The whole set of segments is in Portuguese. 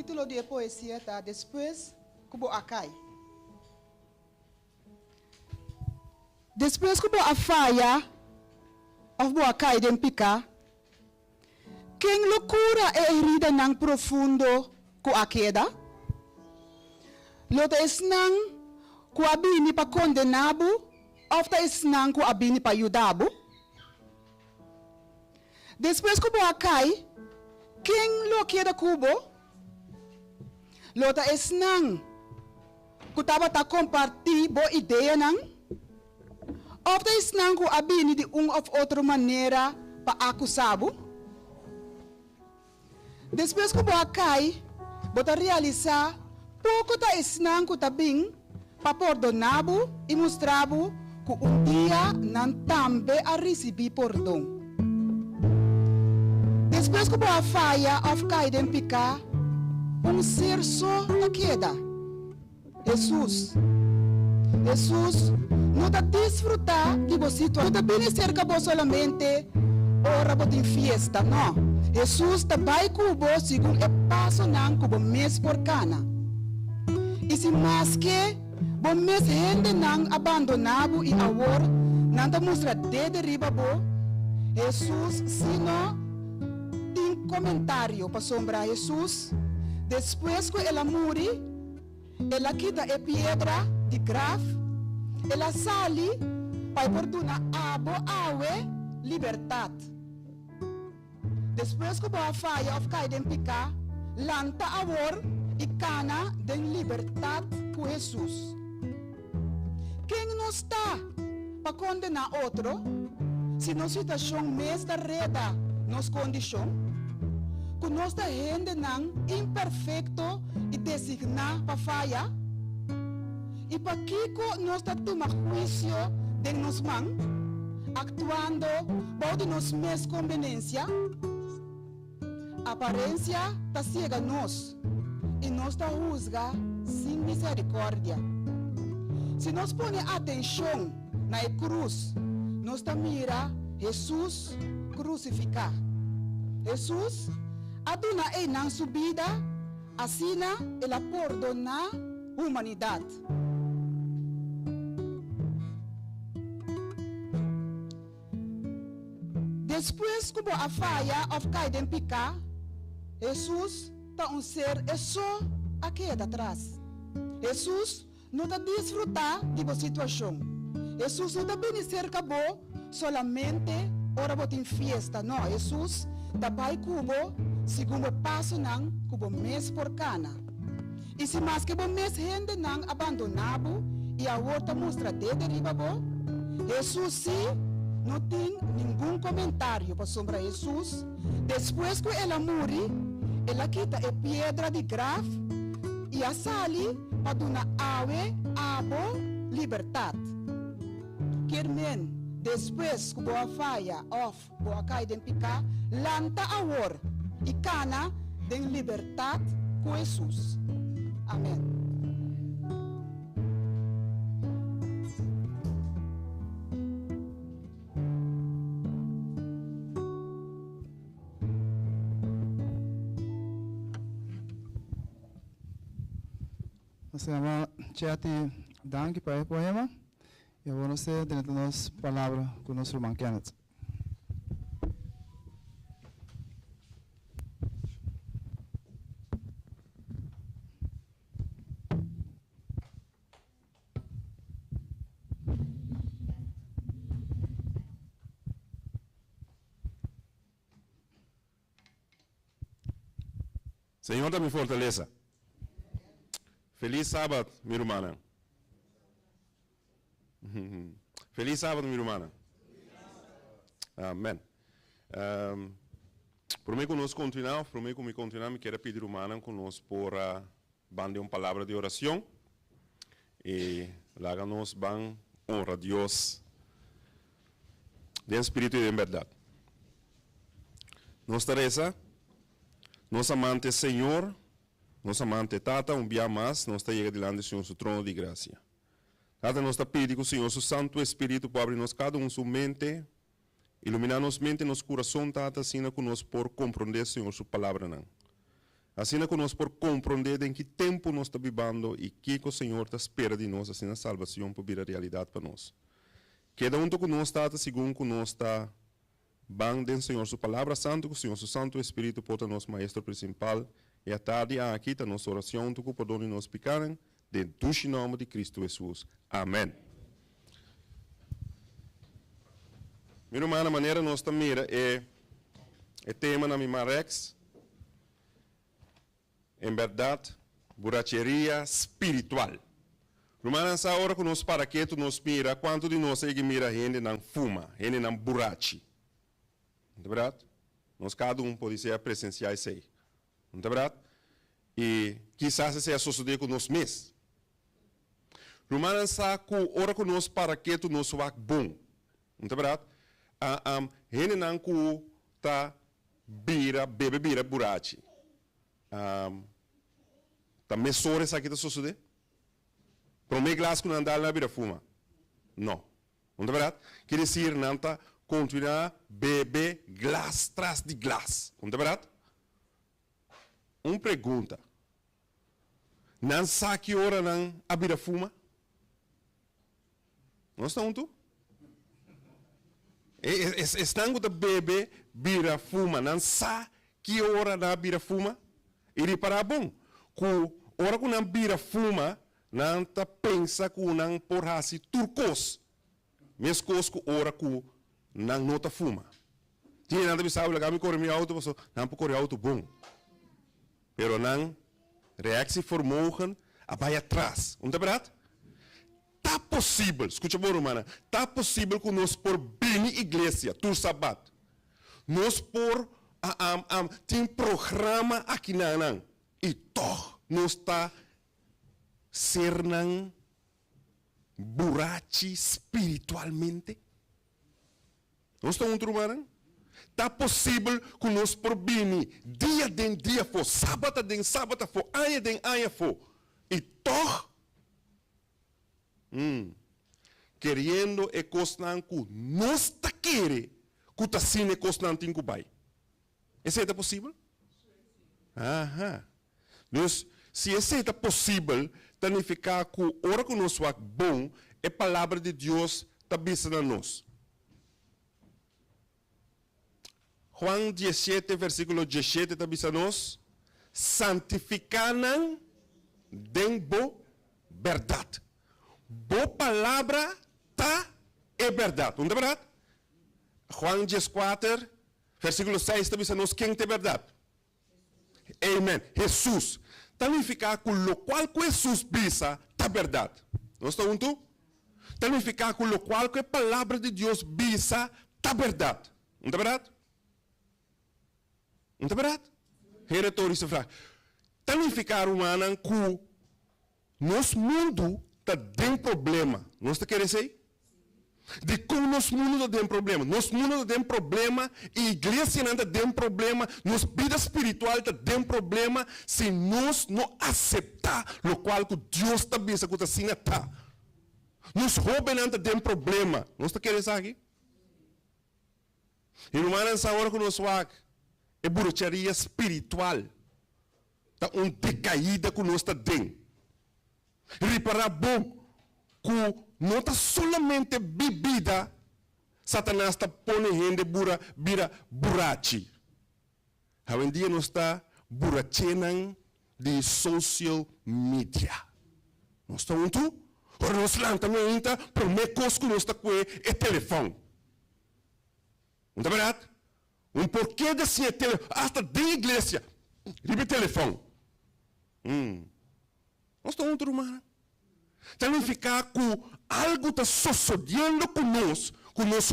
título de poesia está Después que vou acai. Depois que vou a faia, of vou acai den pica, quem loucura é herida nang profundo ku a queda? Lota esnang ku abini pa condenabo, of ta esnang ku abini pa yudabo? Depois que vou acai, quem lo queda cubo? Lota esnang ku taba ta compartir bo ideia nang? Of ta esnang ku abini de of outra maneira pa acusabo? Depois que vou acai, bota realizar pouco ta esnang ku tabing pa perdonabo e mostrabo que dia não também a receber perdão. Depois que a faia of cair picar, ser só na queda. Jesus não está desfrutar de você, não está bem cerca de solamente ora de fiesta, não. Jesus está bem com você segundo é passo não com mês por cana. E se mais que bom mês gente não abandonado e agora não está mostrando de riba bo, Jesus se não comentário para sombrar Jesus. Depois que ela morre, ela quita a pedra de grave, ela sale para perdonar a liberdade. Depois que a faia of cai den picar, lanta a war e cana den liberdade com Jesus. Quem não está para condenar outro, se não situação mais da reda nos condições, que nós está gente não imperfeito e designar para falha, e para que nós está tomando juízo de nos mãos, actuando por de nos mesma conveniência, a aparência está cega nós e nós está juzga sem misericórdia. Se nós põe atenção na cruz, nós está mira Jesus crucificado. Jesus aduna na subida, assina ela perdona a humanidade. Depois que a faia of cair picar, Jesus está ser é só aqui atrás. Jesus não está desfrutar de uma situação. Jesus não está bem cerca bo solamente ora botin fiesta, não. Jesus está bem cubo segundo passo não cubo mês por cana. E se mais que bo mês gente não abandonado e a outra mostra de riba bo, Jesus sim não tem nenhum comentário para sombra Jesus. Depois que ela morre, ela quita a pedra de grave e a sali para dar abo liberdade. Quermen, depois que boa faia of boa cai den picar, lanta a war e cana den liberdade com Jesus. Amém. Se chama Chati Dank para o poema. Eu vou ser dentro da nossa palavra com o nosso irmão Kenneth. Senhor, dá-me fortaleza. Feliz sábado, minha irmã. Feliz sábado, minha irmã. Amém. Por mim, que nós continuamos, me quero pedir, irmã, que nós por bande uma palavra de oração e lá nós van honra a Deus de espírito e de verdade. Nós Teresa, nós amante Senhor, nós amante Tata, dia mais, nós está chegando diante do Senhor, seu trono de graça. Tata, nós está pedindo que o Senhor, seu Santo Espírito, para abrir cada sua mente, iluminar nossa mente, nosso coração, Tata, assim que nós por compreender, Senhor, sua palavra. Não. Assim que nós por compreender em que tempo nós está vivendo e que o Senhor está espera de nós, assim a salvação para vir a realidade para nós. Cada um que nós está, segundo que nós está, bem do Senhor, sua palavra santa, que o Senhor, seu Santo Espírito, pode ser nosso maestro principal, e a tarde aqui está nossa oração, que perdone nos pecados, dentro do nome de Cristo Jesus. Amém. Minha irmã, a maneira nós está mira é tema na minha Rex, em verdade, burracheria espiritual. Romana, essa hora que nós para que nós mira, quanto de nós é que mira gente não fuma, gente não burache. Não é verdade? Nós cada um pode ser presenciar isso aí. Não é verdade? E quizás seja suceder com nós mesmos. Romana, essa hora que nós para que nós vai bom. Não é verdade? Gente não está bebe burache. Tá mesores aqui da suceder? Para o meu glass que não andar na bira fuma? Não. Não é verdade? Quer dizer, não está continuar beber glass atrás de glass. Não é verdade? Uma pergunta. Não sabe que hora não a bira fuma? Não está junto? Estão de beber bira fuma. Não sabe que hora não bira fuma? Ele para bom. Com hora que não bira fuma, não ta pensa que não porrasi turcos. Mesmo coisa que hora que não nota fuma. Tinha nada pensar, olha, me corre meu auto, não pode correr auto bom. Pero não reação formogen a vai atrás. Não é verdade? Tá possível, escuta bom, romana, tá possível que nós por bem igreja, tur sabat. Nós por tem programa aqui não. E toch nós está ser não burachi espiritualmente. Nós estamos rumando. Está possível que nós por bem dia de dia for, sábado de sábado for, aia de aia for. E toch querendo e cosnan que nós está querendo que está sendo cosnan tem que vai. Isso é possível? Aham. Mas, se isso é possível, significa que a hora que nós vamos bom, a palavra de Deus está bisando a nós. Juan 17, versículo 17, está bisando a nós. Santificaram de boa verdade. Boa palavra está é verdade. Não é verdade? Juan 14, versículo 6, está bisando a nós quem tem verdade. Amém. Jesus. Significa que o qual que Jesus bisa está verdade. Não está junto? Significa que o qual que a palavra de Deus bisa está verdade. Não é verdade? Não é verdade? Retórico fraco. Significa, humana, que nosso mundo está dentro problema. Não está querendo dizer? De como nosso mundo está dentro problema. Nosso mundo está dentro problema, e a igreja não está dentro problema, nossa vida espiritual está dentro problema, se nós não aceitar o qual que Deus está pensando que assim está. Nos jovens não está dentro problema. Não está querendo isso aqui? E não é nessa hora que nós vamos, é burracheria espiritual. Está uma decaída que nós está dentro. Reparar bom que não está solamente bebida, Satanás está pondo gente vira burachi. Hoje em dia nós está burachendo de social media. Nós estamos juntos? Ora nós lá também está, para o meu coisa que nós está com é telefone. Não é verdade? Porquê desse é telefone? Hasta da igreja, ribe telefone. Nós estamos juntos, irmão. Significa que algo está sucedendo conosco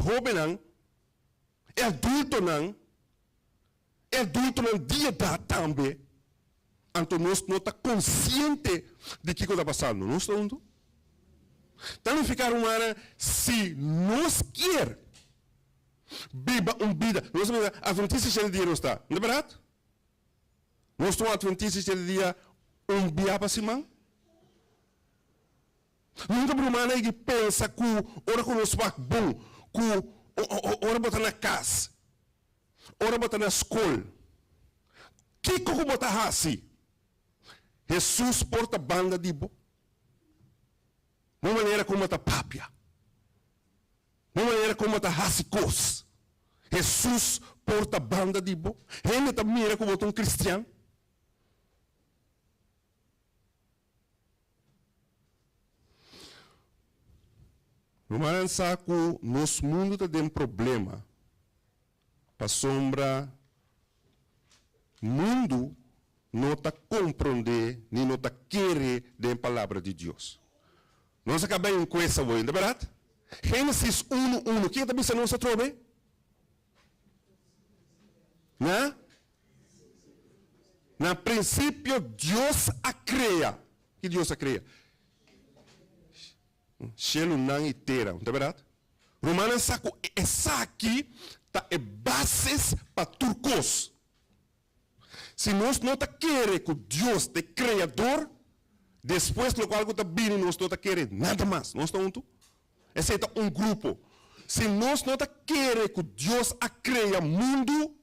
jovens, adultos dia da também. Então nós não estamos conscientes de que está passando. Nós estamos juntos? Significa, humana, se nós queremos viver uma vida, nós somos adventistas de dia, não está? Não é verdade? Nós somos adventistas de dia, dia para cima. Nunca brumana que pensa que ora que nós vamos bom, que ora botar na casa, ora botar na escola, que como tá assim? Jesus porta banda de bo. Uma maneira como tá papia. Uma maneira como tá hasicos. Jesus porta banda de bo. Ele tá mira como um cristiano. Romanan saco, nosso mundo tá tem problema. Para sombra, mundo não está compreender, nem não está querer da palavra de Deus. Nós acabamos com essa hoje, não é verdade? Gênesis 1:1, quem está pensando nós trove? Né? Na princípio, Deus a cria. Que Deus a cria? Cielo não inteira, não é verdade? Romanos saco, essa aqui tá é bases para turcos. Se nós não tá querendo que Deus é criador, depois do qual está vindo, nós não tá querendo nada mais. Nós estamos juntos? Esse é um grupo. Se nós não tá querendo que Deus a cria mundo,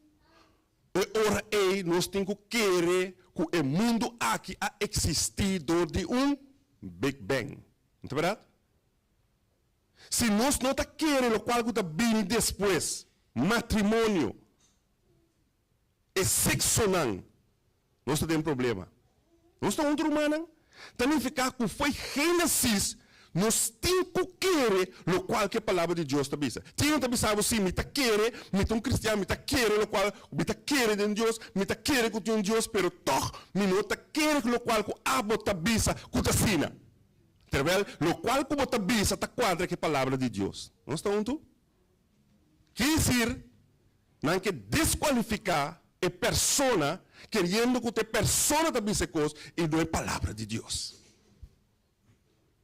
ora aí nós temos que querer que o mundo aqui a existido de um Big Bang. Não é verdade? Se nós não está querendo o qual está vindo depois, matrimônio, e sexo não, nós temos problema. Nós estamos outro humano. Também ficar com foi Gênesis, nós temos que querer o qual que a palavra de Deus está dizendo. Tinha que pensar assim, me está querer, me está um cristiano, me está querer o qual, me está querer de Deus, me está querer com um Deus, pero toch, me não está querer o qual que a abo está dizendo, com a sina. O qual como está bisa está quadra que a palavra de Deus. Não está junto? Quer dizer, não que desqualificar a persona, querendo que a persona está bisa coisa e não é palavra de Deus.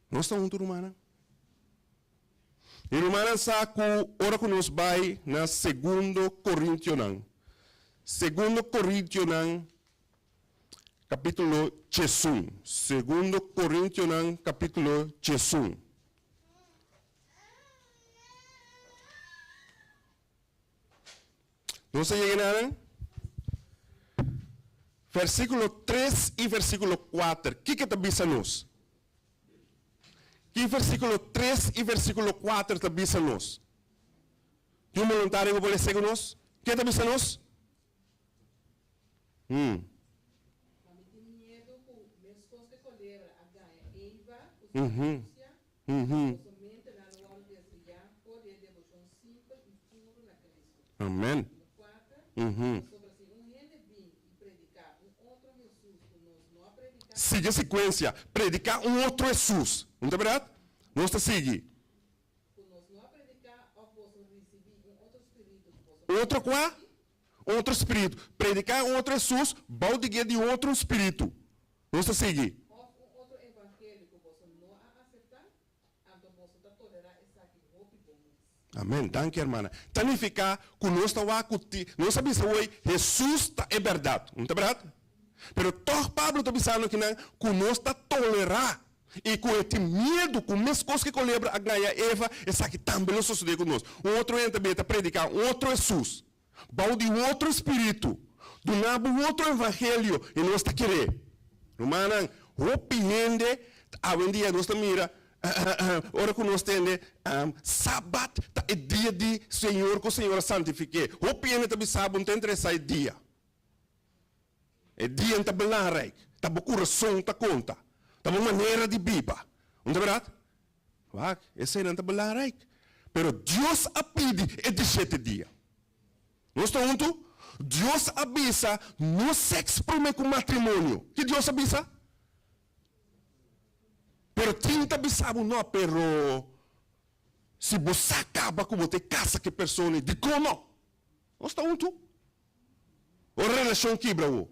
Não está junto, romana? E romana saco, ora que nos vai na 2 Coríntios. 2 Coríntios, capítulo 1. 2 Coríntios, capítulo 1. Não se llega nada? Versículo 3 e versículo 4. O que está dizendo-nos? Que versículo 3 e versículo 4 está dizendo-nos? Que um voluntário que pode seguir-nos? O que está dizendo-nos? Amém. Siga a sequência. Predicar um outro Jesus. Não é verdade? Não está seguindo. Outro qual? Outro espírito. Predicar um outro Jesus, balde de outro espírito. Não está seguindo. Amém. Danke, irmã. Tanificar que nós estamos aqui. Nós sabemos que Jesus é verdade. Não é verdade? Pero todo Pablo está pensando que nós estamos tolerar. E com esse medo, com as coisas que colebra a ganhar Eva, isso aqui também não sucede conosco. Um outro também está predicar um outro Jesus. Balde outro espírito. Do nabo outro evangelho. E nós está querendo. Romana, arrepende. Hoje em dia nós estamos mira. Ora que nós temos sábado é dia de Senhor que o Senhor santifique. O piano também sábado não interessa é dia. É dia está belangrijk. Está o coração está conta. Está uma maneira de viver. Não é verdade? Wacht, esse não está belangrijk. Pero Deus a pede é de 7 dias. Não está junto? Deus avisa no sexo com matrimônio. Que Deus avisa? Pero tinta bisabo não, pero se você acaba com você casa que pessoa de como? Não está junto? O relação quebra o.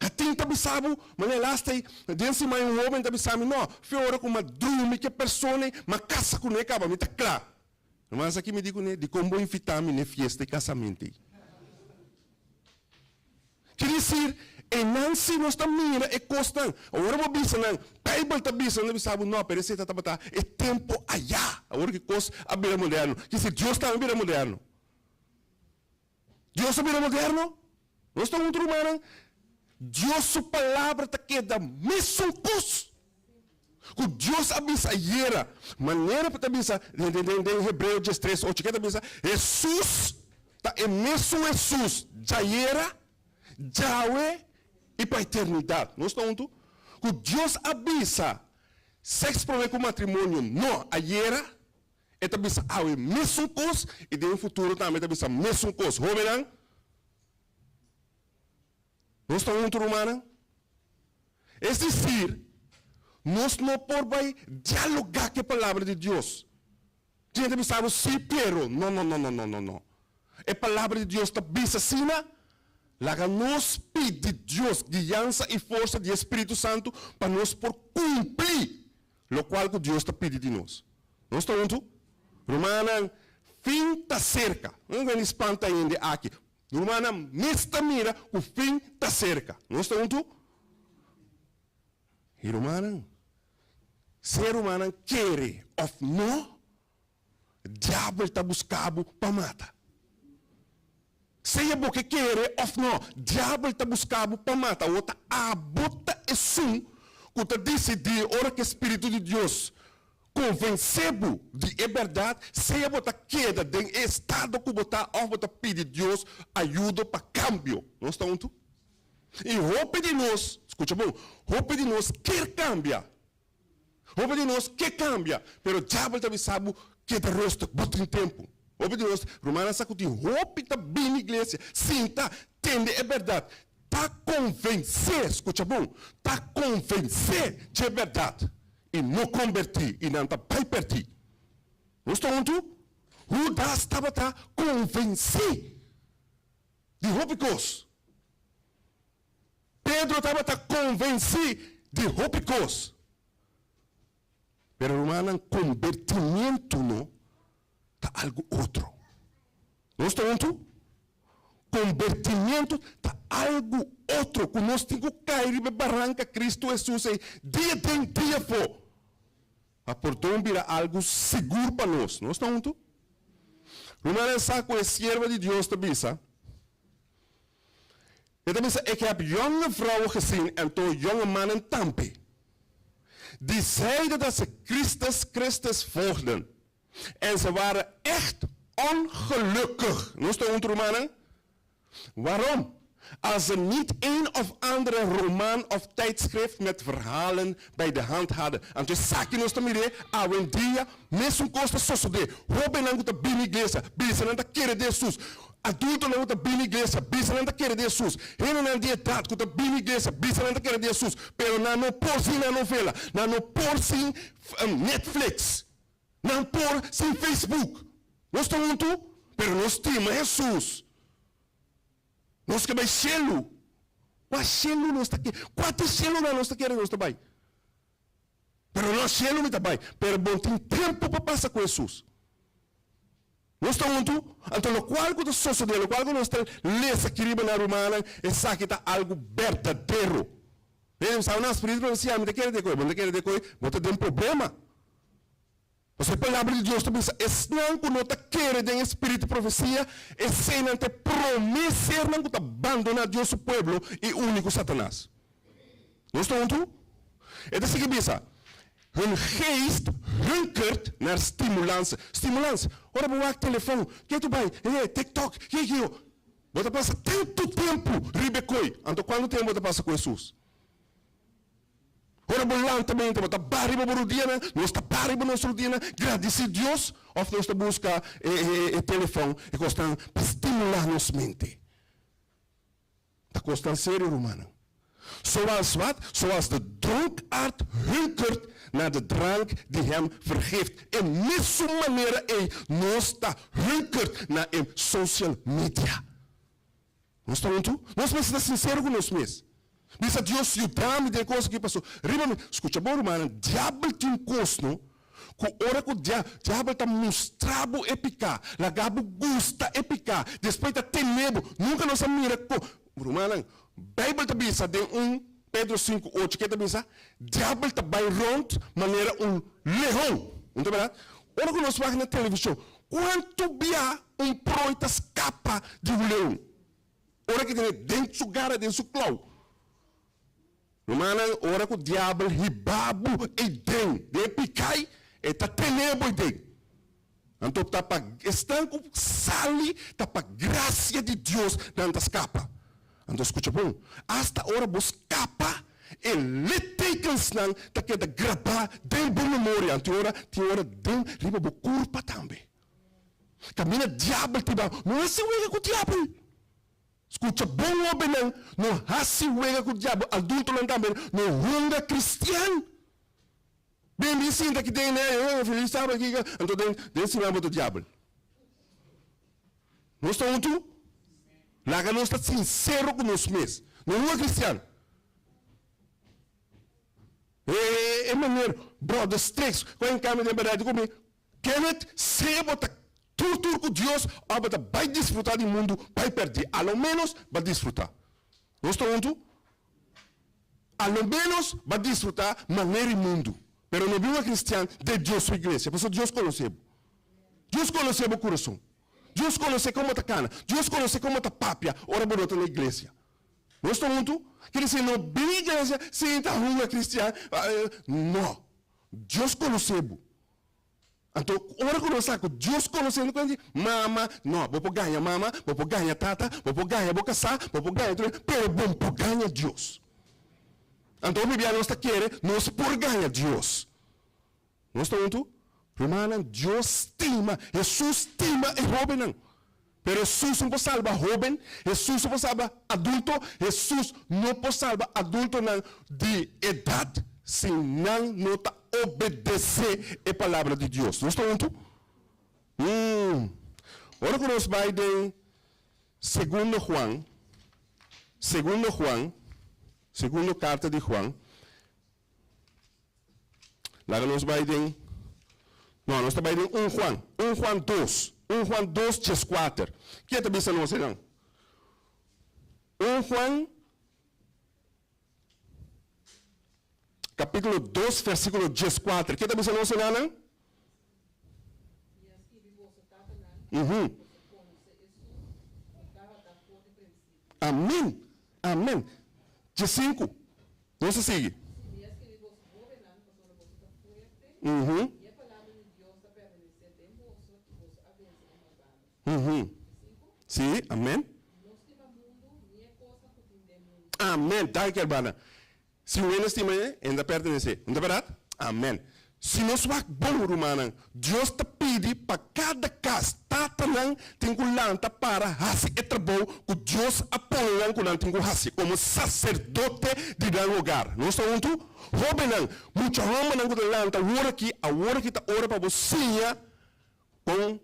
A tinta bisabo, mas ela está aí, dentro de um homem está bisabo, não, fiora com uma drume que pessoa, mas casa com ele acaba, me está claro. Mas aqui me digo, de como invitar-me na festa de casamento. Quer dizer, e não se nós mira é constante. Agora vou pensar, não, Bible está pensando, não sabe, não, pero esse está é tempo allá. Agora que coisa a vida moderno. Quer dizer, Deus está a vida moderno. Deus a vida moderno? Nós estamos juntos, irmão. Deus, sua palavra está queda mesmo curso. O Deus avisa era maneira para avisar em Hebreu 13, 8 que avisa Jesus tá é mesmo Jesus já era Yahweh e para a eternidade. Nós estamos juntos. O Deus avisa sexo problema com matrimônio não era é avisa é mesmo coisa e no futuro também avisa mesmo coisa. Homem, nós estamos juntos, irmão. É dizer, nós não podemos dialogar com a palavra de Deus. Gente pensava, sim, pero. Não. A palavra de Deus está bem assim, lá nos pede Deus guiança e força do Espírito Santo para nós por cumprir o qual que Deus está pedindo de nós. Nós estamos juntos? Romana, fim está cerca. Não tem espanta ainda aqui. Romana, nesta mira, o fim está cerca. Nós estamos juntos? E romana, ser humano quer ou não, o diabo está buscando para matar. Se é porque quer ou não, o diabo está buscando para matar. Outra abota é sum, que está decidindo, ora que o Espírito de Deus convenceu de verdade, se é botar queda de estado que botar, ou botar pedir Deus ajuda para cambio. Nós estamos juntos? E roupa de nós, escuta bom, roupa de nós quer cambiar. Roupa de nós quer cambiar. Mas o diabo também sabe que é rosto, bota em tempo. Roupa de nós, Romana sabe que roupa está bem na igreja. Sim, tá, entende, é verdade. Está convencer, escuta bom, está convencer de verdade. E não convertir, e não está para perder. Nós estamos juntos? Judas estava convencer de roupa de coisa. Pedro estava convencido de rópicos. Pero, hermano, convertimento não está algo outro. Nós estamos juntos? Convertimento está algo outro. Que nós temos que cair em barranca Cristo Jesus dia em dia for. A portão vira algo seguro para nós. Nós estamos juntos? Hermano, saco é serva de Deus também, sabe? Ik heb jonge vrouwen gezien en toen jonge mannen tampen. Die zeiden dat ze Christus volgden. En ze waren echt ongelukkig. Nu staan we romanen. Waarom? Als ze niet een of andere roman of tijdschrift met verhalen bij de hand hadden. En toen zag je nos tamire, een dia, mesmo costa sosode. Roben aan de binnen igreja, binnen aan de keren de Jesus. Adulto não está bem na igreja, bisa não está querendo Jesus. Ele não é de idade, que está bem na igreja, bisa não está querendo Jesus. Pero não por sim na novela, não por sim Netflix, não por sim Facebook. Nós estamos juntos, pero nós temos Jesus. Nós que vai selo. Qual selo nós está aqui? Quanto selo nós está querendo nós também? Pero nós selo não também. Pero bom tem tempo para passar com Jesus. Nós estamos juntos, então o qual que sucedeu, o qual que nós estamos lendo aqui na romana, é que está algo verdadeiro. Ele sabe, não, espírito não se ama, não quer decorar, não quer decorar, não tem problema. Você a palavra de Deus também diz, não que não está querendo em espírito de profecia, é sem não ter promessa, não que abandonar Deus o povo e único Satanás. Nós estamos juntos? É assim que pensa. Hun geest hunkert naar stimulans. Stimulans. Ora, bewaak telefoon. Kijk erbij. TikTok. Kijk hier. Você passa tanto tempo ribecoi. Então, quanto tempo você passa com Jesus? Ora, bolan também. Você barri para o dia. Nós está barri para o nosso dia. Agradecer a Deus. Ou nós está buscar telefone. E costam para estimular nossa mente. Está costando sério, romano. Zoals wat? Zoals de dronkaard hunkert naar de drank die hem vergeeft. En mesma maneira nós está hunkert naar social media. Nós estamos juntos? Nós precisamos ser sinceros com nós mesmos. Diz a Deus, ajudar-me de coisa que passou. Riba-me, escuta, bom, irmão, diabo tem um costo, que hora que o diabo está mostrando e picar, lagabo gusta e picar, depois está temendo, nunca nos mira, irmão, Bíblia está bisa de 1 Pedro 5:8 que está bisa, diabo está bem rond, maneira leão, não é verdade? Ora que nós vamos na televisão, quanto bia proita escapa de leão? ora que tem dentro do gara, dentro do clau. Romana, ora que o diabo ribabu e den picai, e tá tenebo e den. Então, tá para estanco, sali, tá para graça de Deus, não tá escapa. Então, escuta bom, hasta ora vos escapa, e litekens nan, tá que da gravar, den boa memória, tem hora den, riba bo curpa também. Camina diabo, tiba, não é se uega com o diabo. Escuta bom homem não há se uega com o diabo, adulto não também, não runga cristiano. Bem me sinta que tem, né? Eu feliz sabe aqui, então tem cima do diabo. Nós estamos juntos? Lá que nós estamos sinceros com nós mesmos. Não é cristiano. É maneiro, brothers, três, com o caminho de verdade comigo. Kenneth, se botar tudo com Deus, vai desfrutar do mundo, vai perder. Ao menos vai desfrutar. Nós estamos juntos? Ao menos vai desfrutar maneira mundo. Pero não viu a cristiano de Deus sua igreja. Porque Deus conheceu. Deus conheceu o coração. Deus conheceu como está cana. Deus conheceu como está papia. Ora bonita na igreja. Nós estamos juntos? Quer dizer, não vem a igreja sem estar ruim a cristiano. Não. Deus conheceu. Então, ora que nós sabemos, Deus conhecendo, mama, não, vou ganhar mama, vou ganhar tata, vou ganhar, vou casar, vou ganhar, pero vou ganhar Deus. Então, Bíblia nós quer, nós por ganhar Deus. Nós estamos juntos? Romana, Deus estima, Jesus estima e jovem não. Pero Jesus não pode salvar jovem, Jesus não pode salvar adulto, Jesus não pode salvar adulto não de idade, se não está obedecer a palavra de Deus. Nós estamos juntos? Agora que nós vamos em 2 Juan, segunda carta de Juan, lá nós vamos em, não, nós estamos em 1 Juan 2, 4. Que é também não sei não? 1 Juan, capítulo 2, versículo 4. Que é também não sei não? Amém, amém. 5. Não se sigue. Sim, amém. Amém. Tá que hermana. Se o estima ainda pertence, não é verdade? Amém. Se nós vamos bom, romana, Deus te pede para cada casa, tatanang tem que lanta para fazer o trabalho que Deus apoia com tem que fazer como sacerdote de dar lugar. Nós estamos juntos? Jovem, muito homem não que lanta, a hora que tá hora para você com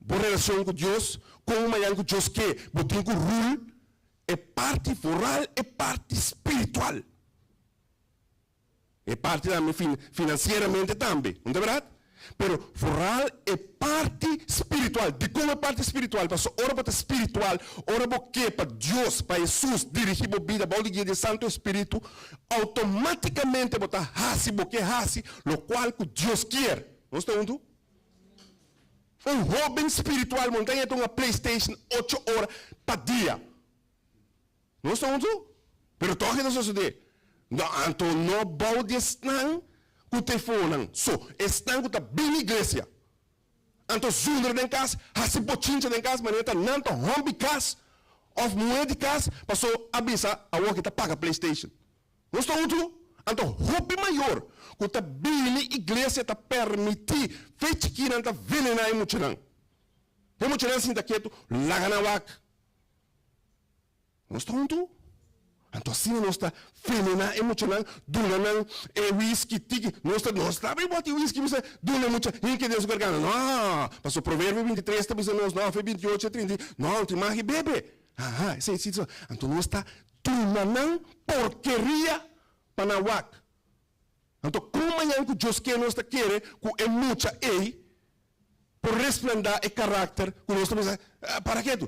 boa relação com Deus, com uma que Deus quer, você tem que rule é parte moral e parte espiritual. É parte também financeiramente também, não é verdade? Pero moral é parte espiritual. De como é parte espiritual? Porque ora para espiritual, ora para para Deus, para Jesus dirigir a vida, para o guia do Santo Espírito, automaticamente você hace o que hace, o qual que Deus quer. Não está junto? Jovem espiritual, montanha tem uma PlayStation 8 horas para dia. Não está junto? Pero toque não sucede. Então não pode estar com o telefone. Estão com a bem igreja. Então zundra em casa, hasi bochincha em casa, mas não está rompe casa, of moeda de casa, passou avisa a outra que está paga PlayStation. Não está junto? Então rompe maior, com a bem igreja está permitir, feito que não está venenar emocional. Emocional sinta quieto, laga na wak. Não está junto? Então assim nós está feminina, emocional, durando whisky, tiki, nós está bem bota whisky, mas durando muito, em que Deus garganta, não, passou provérbio 23, está pensando nós, 9, 28, 30, não, tem mais que bebe. Sim, então nós está durando porqueria para na wak. Então como amanhã que Deus quer nós está querer, que é muita por resplandar o caráter, que nós está pensando, para que tu,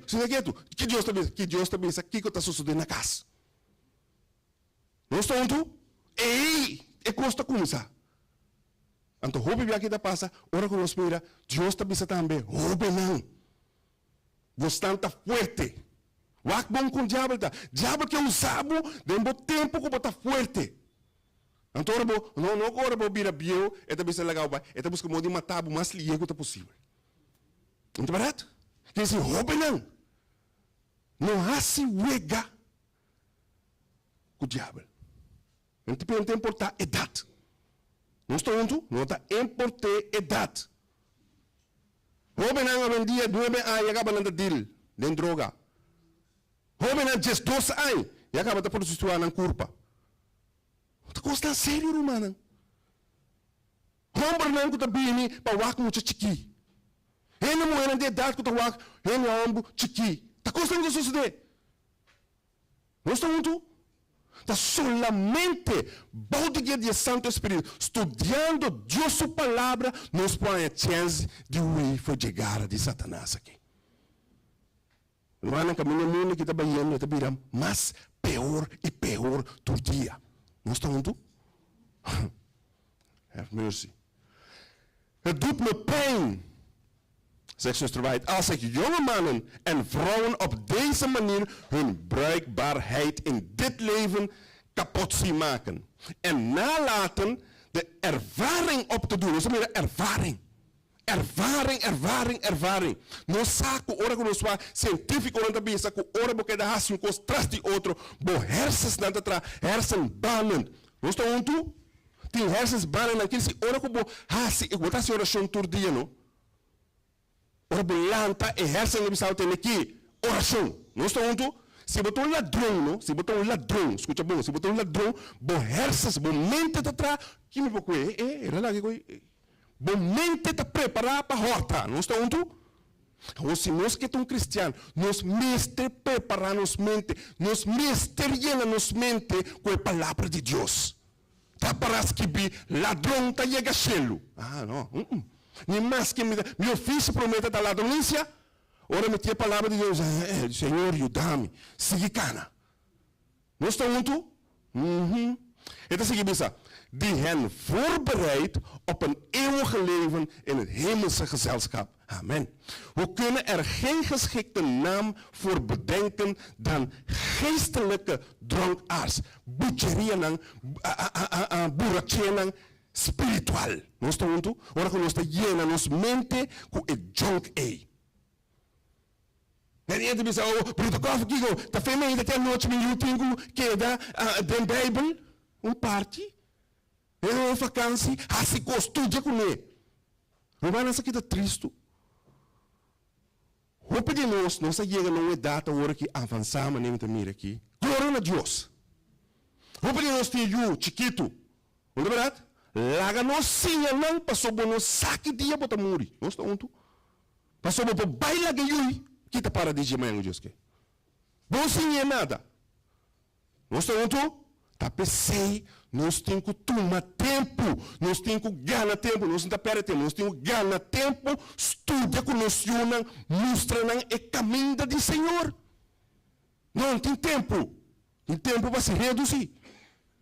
que Deus está pensando, que está sucedendo na casa. Não estou junto? É custa começar. Então, roupa aqui da passa, ora que nós mira, Deus está pensando também, roupa não. Você está forte. Wak bom com o diabo tá. Diabo que usabo, dembo tempo que bota forte. Então não agora vou vir a bio, eta bisa legal vai, eta busca modo de matar o mais liego que possível. Não é barato? Que se rouba não há se wega com o diabo. Não tem importar idade. Não estou junto, não está importar idade. Rouba não vendia 9 anos e acaba na deal, nem droga. Rouba não 12 anos e acaba de prostituir na curva. Não custa sério, romana. Rouba não que está bem para o arco muito chiqui. Ele não é de idade que está o arco, ele não é um chiqui. Está custando de suceder. Não estou junto? Está solamente balde de Santo Espírito, estudando Deus sua palavra, nos põe a chance de foi chegar de Satanás aqui. Não é no caminho mundo que está banhando, está virando mais pior e pior todo dia. Não está junto? Have mercy. Het doet me pijn, zegt zuster White, als ik jonge mannen en vrouwen op deze manier hun bruikbaarheid in dit leven kapot zie maken. En nalaten de ervaring op te doen. Dat is meer ervaring. Ervaring. No saco ora com sua científico ora também saco ora porque da raça um cos tras de outro, bo hersens na tra hersenbanen. Não estou junto? Tem hersensbanen naquele se ora com bo hasi e botar se oração todo dia, não? Ora belanta e hersen bisa tem aqui oração. Não estou junto? Se botou um ladrão, não? Se botou um ladrão, escuta bom, se botou um ladrão, bo hersens, bo mente da tra, que me boco era lá que bom mente está preparada para a horta, não está junto? Ou se nós que somos cristianos, nós mestre preparar nos mente, nós mestre llena nos mente com a palavra de Deus. Tá para que bi ladrão tá chega chelo. Ah, não. Nem mais que meu ofício promete da ladronência, ora me tinha a palavra de Deus, Senhor, ajuda-me, siga cana. Não está junto? Então, seguir bisa. Die hen voorbereidt op een eeuwige leven in het hemelse gezelschap. Amen. We kunnen er geen geschikte naam voor bedenken dan geestelijke dronkaards. Burasheria, Burasheria, spiritual. Nós estamos juntos? Ora que nós estamos llena nos mente com o junk A. En je diz, Br. Koffie, kigo, tá feio até a noite, eu tenho que dar den Bijbel, party. É vacância, assim costude com ele. Romana, isso aqui está triste. O de nós, não se chega numa data hora que avançamos, nem me aqui. Glória a Deus. O de nós tem eu, chiquito. Não é verdade? Laga nós sim, não passou por nós saque dia para morrer. Nós estamos juntos. Passou por baila que eu, que está para dizer mais Deus que. Bom sim é nada. Nós estamos juntos. Tá pensei, nós temos que tomar tempo, nós temos que ganhar tempo, nós não tá perdendo tempo, nós temos que ganhar tempo, estuda com nós, mostra o caminho do Senhor. Não tem tempo. Tem tempo para se reduzir.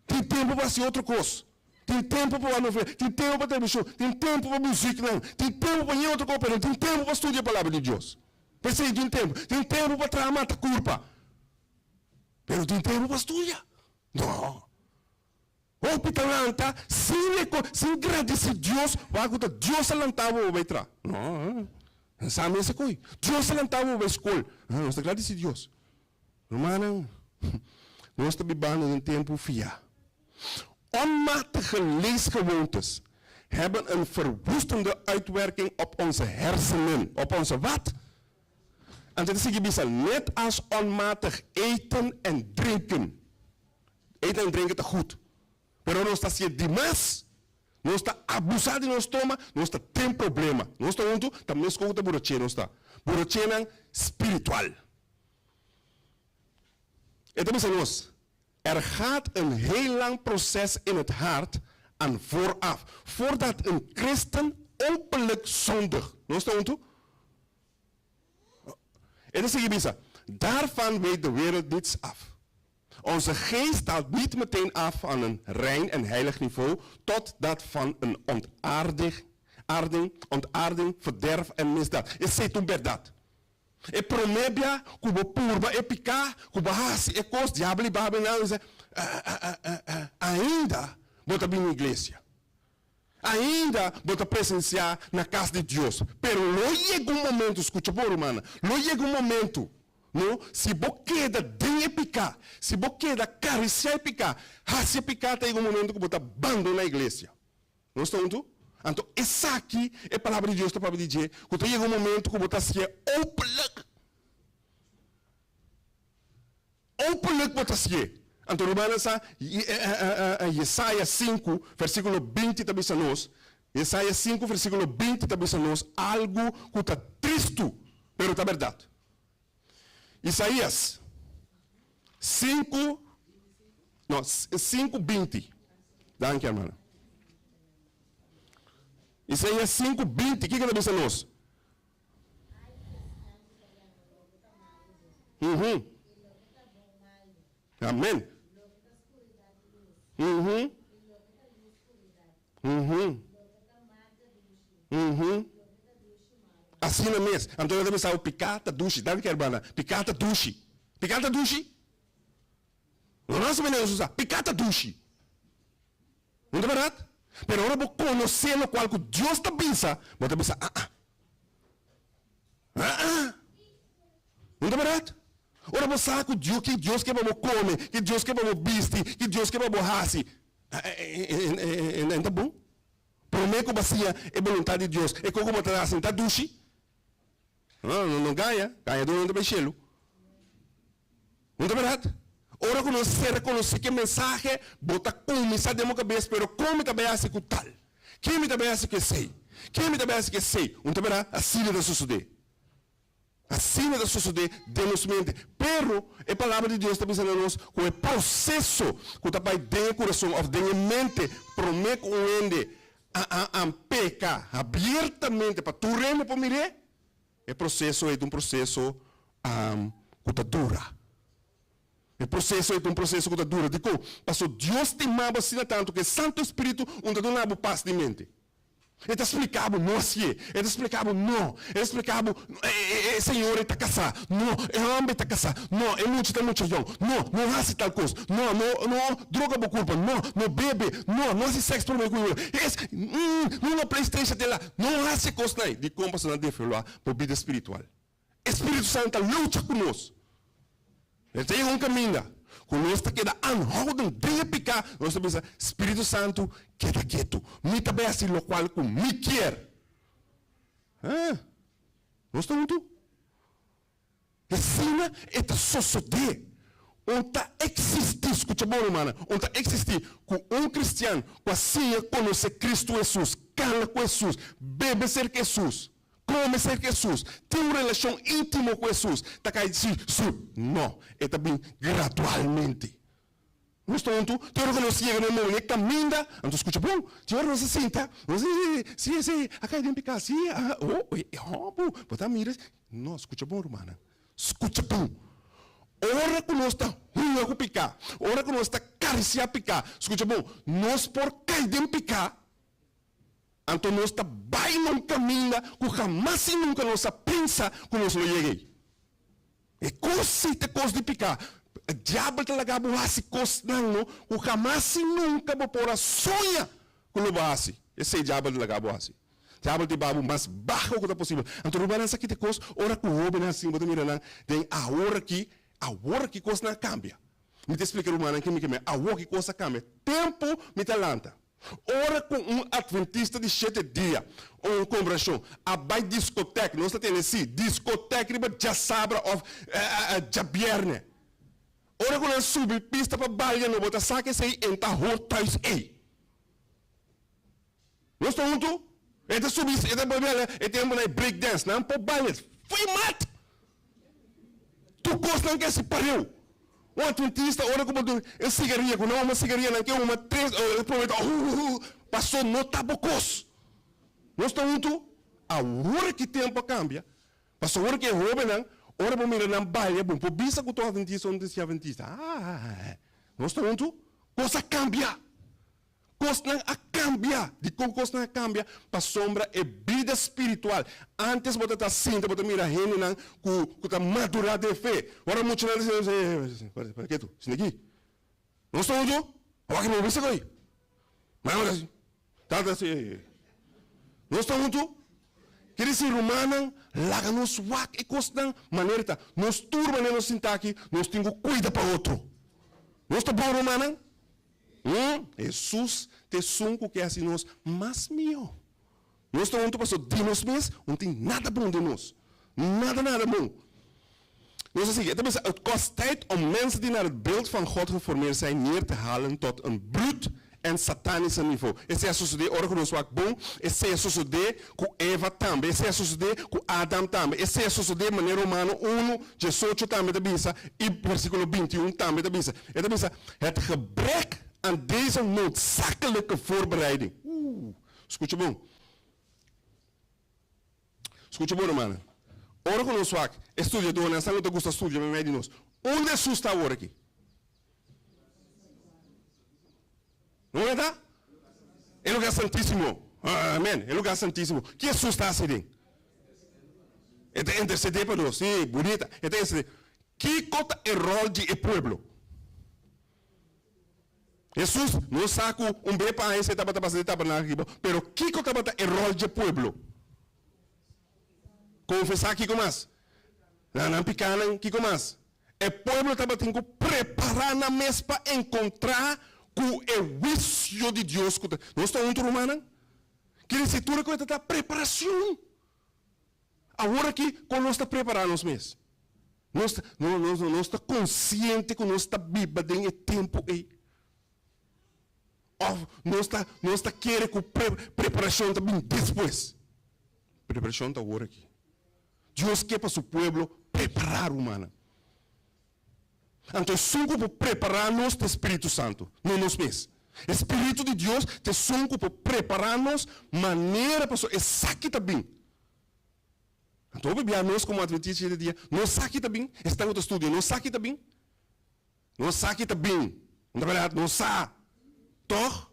Tem tempo para ser outra coisa. Tem tempo para a novela, tem tempo para televisão, tem tempo para música, não. Tem tempo para outra coisa, tem tempo para estudar a palavra de Deus. Pensei, tem tempo para tramar a culpa. Mas tem tempo para estudar. Não. O pitalanta, sem agradecer a Deus, vai acontecer, Deus alantava o beitra. Não, sabe essa coisa? Deus alantava o escola. Não, nós agradecer a Deus. Romana, nós estamos vivendo em tempo fiar. Onmatige leesgewoontes hebben een verwoestende uitwerking op onze hersenen. Op onze wat? En dat is net als onmatig eten en drinken. Eten en drinken te goed. Pero não está sendo demais, não está abusado de nós toma, não está tem problema. Nós estamos juntos, também escuta Burasheria, não está. Burasheria spiritual. Então, nós, gaat een heel lang proces in het hart aan vooraf, voordat een christen openlijk zondigt. Nós estamos juntos? En dan zeg je, daarvan weet de wereld niets af. Onze geest daalt niet meteen af van een rein en heilig niveau tot dat van een ontaarding, verderf en misdaad. Isso é verdade. E promébia, cubo purba, e picar, cubo hasi, e cos, diabo e babi, não, ainda, bota bem na igreja. Ainda bota presenciar na casa de Deus. Pero não chega um momento, escuta por humana, não chega um momento, não? Se você queda de picar, se você queda acariciar e picar, hasi picar, tem um momento que você abandona a igreja. Não estão juntos? Então, essa aqui é a palavra de Deus para dizer que chega um momento que você se open. Open você se. Então, Jesaia 5, versículo 20, também a nós. Jesaia 5, versículo 20, também a nós. Algo que está triste, mas está verdade. Isaías 5, 20. Danke, irmã. Isaías 5, 20. O que também a nós? Amém. Assim na mesa. Então eu pensava picata dushi. Dá que irmã? Picata dushi. Picata dushi. Não se vê usar. Picata dushi. Não é verdade? Pero agora vou conhecer o qual que Deus está pensando. Vou pensar, não é verdade? Ora você sabe que Deus quer vamos comer, que Deus quer vamos vestir, que Deus quer vamos raci. Não bom? Prometo que você é vontade de Deus. É como está assim, está dushi. Não ganha do mundo bechelo. Não é verdade? Ora que você reconhece que mensagem bota começar de uma cabeça, pero como também é assim que tal? Quem me também é assim que sei? Quem me também é assim que sei? Não é verdade? Assim vai suceder. Assim vai suceder de nossa mente. Pero a palavra de Deus está pensando nós com o processo que está para dentro do coração, ou dentro da mente, promete um ende a pecar abertamente para tu remo para mirar. O processo é um processo que está dura. O processo é um processo que está dura. Digo, pastor, Deus te amava assim tanto que o Santo Espírito não dá paz de mente. Ele está explicando, não assim. Ele está explicando, não. Ele explicava, Senhor, ele está casado. Não, é homem está casado. Não, é muito jovem. Não hace tal coisa. Não, droga por culpa. Não bebe. Não hace sexo por meu culpa. Não PlayStation dela. Não hace coisa aí. De como você não deve falar por vida espiritual. Espírito Santo luta conosco. Ele tem um caminho. Conosco queda anhouden de picar. Nós pensamos, Espírito Santo, queda quieto. Me também assim, lo qual com me quer. Nós estamos juntos. Ensina esta sociedade. Onde existe, escuta bom, irmã. Onde existe com cristiano, com assim conhecer Cristo Jesus, cala com Jesus, bebe ser Jesus. Come ser Jesus, tem uma relação íntima com Jesus. Está cá e diz, não, é também gradualmente. Não estou junto, tem hora que nós chegamos no momento, caminha, então escuta bom, tem hora que nós se senta, sim, acá tem picar assim, botar mira, não, escuta bom, irmã, escuta bom. Hora que nós está ruim a picar, hora que nós está cariciar picar, escuta bom, nós por cair de picar, então nós está bem num caminho que jamais e nunca nós pensa que nós não cheguei. E coisa de picar. O diabo talaga buhasi coisa não, que jamais e nunca vou pôr a sonha que não buhasi. Esse é o diabo talaga buhasi. O diabo de babu mais baixo que é possível. Então, não essa aqui de coisa, hora que o homem assim, você mira lá, tem a hora que coisa não cambia. Me te explica, irmã, que a hora que coisa cambia. Tempo me talanta. Ora com adventista de 7 dias, ou conversão, a vai discoteca, nós temos assim, discoteca, já sabra, já viernes. Ora com a subir pista para baile, não bota saque, sei, enta hotais, ei. Nós estamos juntos? Eta subir, eta baile, eta uma break dance, não, para baile, foi mate. Tu gosta não quer se pariu. O adventista, ora como eu cigaria, quando uma cigaria, não quer uma três, passou no tabocos. Nós estamos juntos, a hora que o tempo cambia, passou a hora que é rouba, não, hora para mirar na baile, bom, por bisa que o adventista, onde se adventista, nós estamos juntos, coisa cambia. coisa a cambia, de como coisa a cambia, para sombra é vida espiritual. Antes você está sendo, você mira gente não com a madurez de fé. Agora muitos não dizem, para que tu? Isso aqui? Não estou onde? Agora que não vê isso aí. Mas agora assim, tá assim. Não estou onde? Quer dizer, romano, lá nos wak e coisa maneira, nós turma nem nos sentar aqui, nós temos cuida para outro. Nós estamos bom romano? Jesus te sunco que é assim nós, mas meu. Nós estamos muito passou de nós mesmos, não tem nada bom de nós. Nada bom. Nós assim, het kost tijd om mensen die naar het beeld van God geformeerd zijn neer te halen tot een bruut en satanische niveau. Esse é suceder ora com swak bom, esse é suceder com Eva também, esse é suceder com Adam também, esse é suceder maneira humana 1:18 também da bisa e versículo 21 também da bisa. É da bisa, het gebrek aan deze noodzakelijke voorbereiding. Escute bom. Escute bom, irmã. Ora com swak, estudia do nessa não te gusta estudia, mas de nós. Onde Jesus está agora aqui? Não é verdade? É lugar santíssimo. Amém. É lugar santíssimo. Que Jesus está assim? É interceder para nós. Sim, bonita. É interceder. Que conta é rol de povo? Jesus não saca bem para esse etapa para fazer tabernáculo, pero que conta é rol de povo? Confessar que como mais? Não picaram que como mais? É povo estava tem que preparar na mesa para encontrar com o vício de Deus. Nós estamos muito romano. Que escritura que está preparação. Agora que quando nós estamos preparando os meses, nós estamos conscientes que nós estamos vivendo em tempo aí. Nós estamos querendo que a preparação também depois. Preparação está agora aqui. Deus quer para o seu povo preparar humana. Então, sunco para preparar-nos do Espírito Santo, não nos mesmos. Espírito de Deus te sunco para preparar-nos maneira para o saque também. Então, nós como adventistas de dia, nós saque também, estamos no estudo, nós saque também. Nós saque também. Na verdade, nós saque. Toch?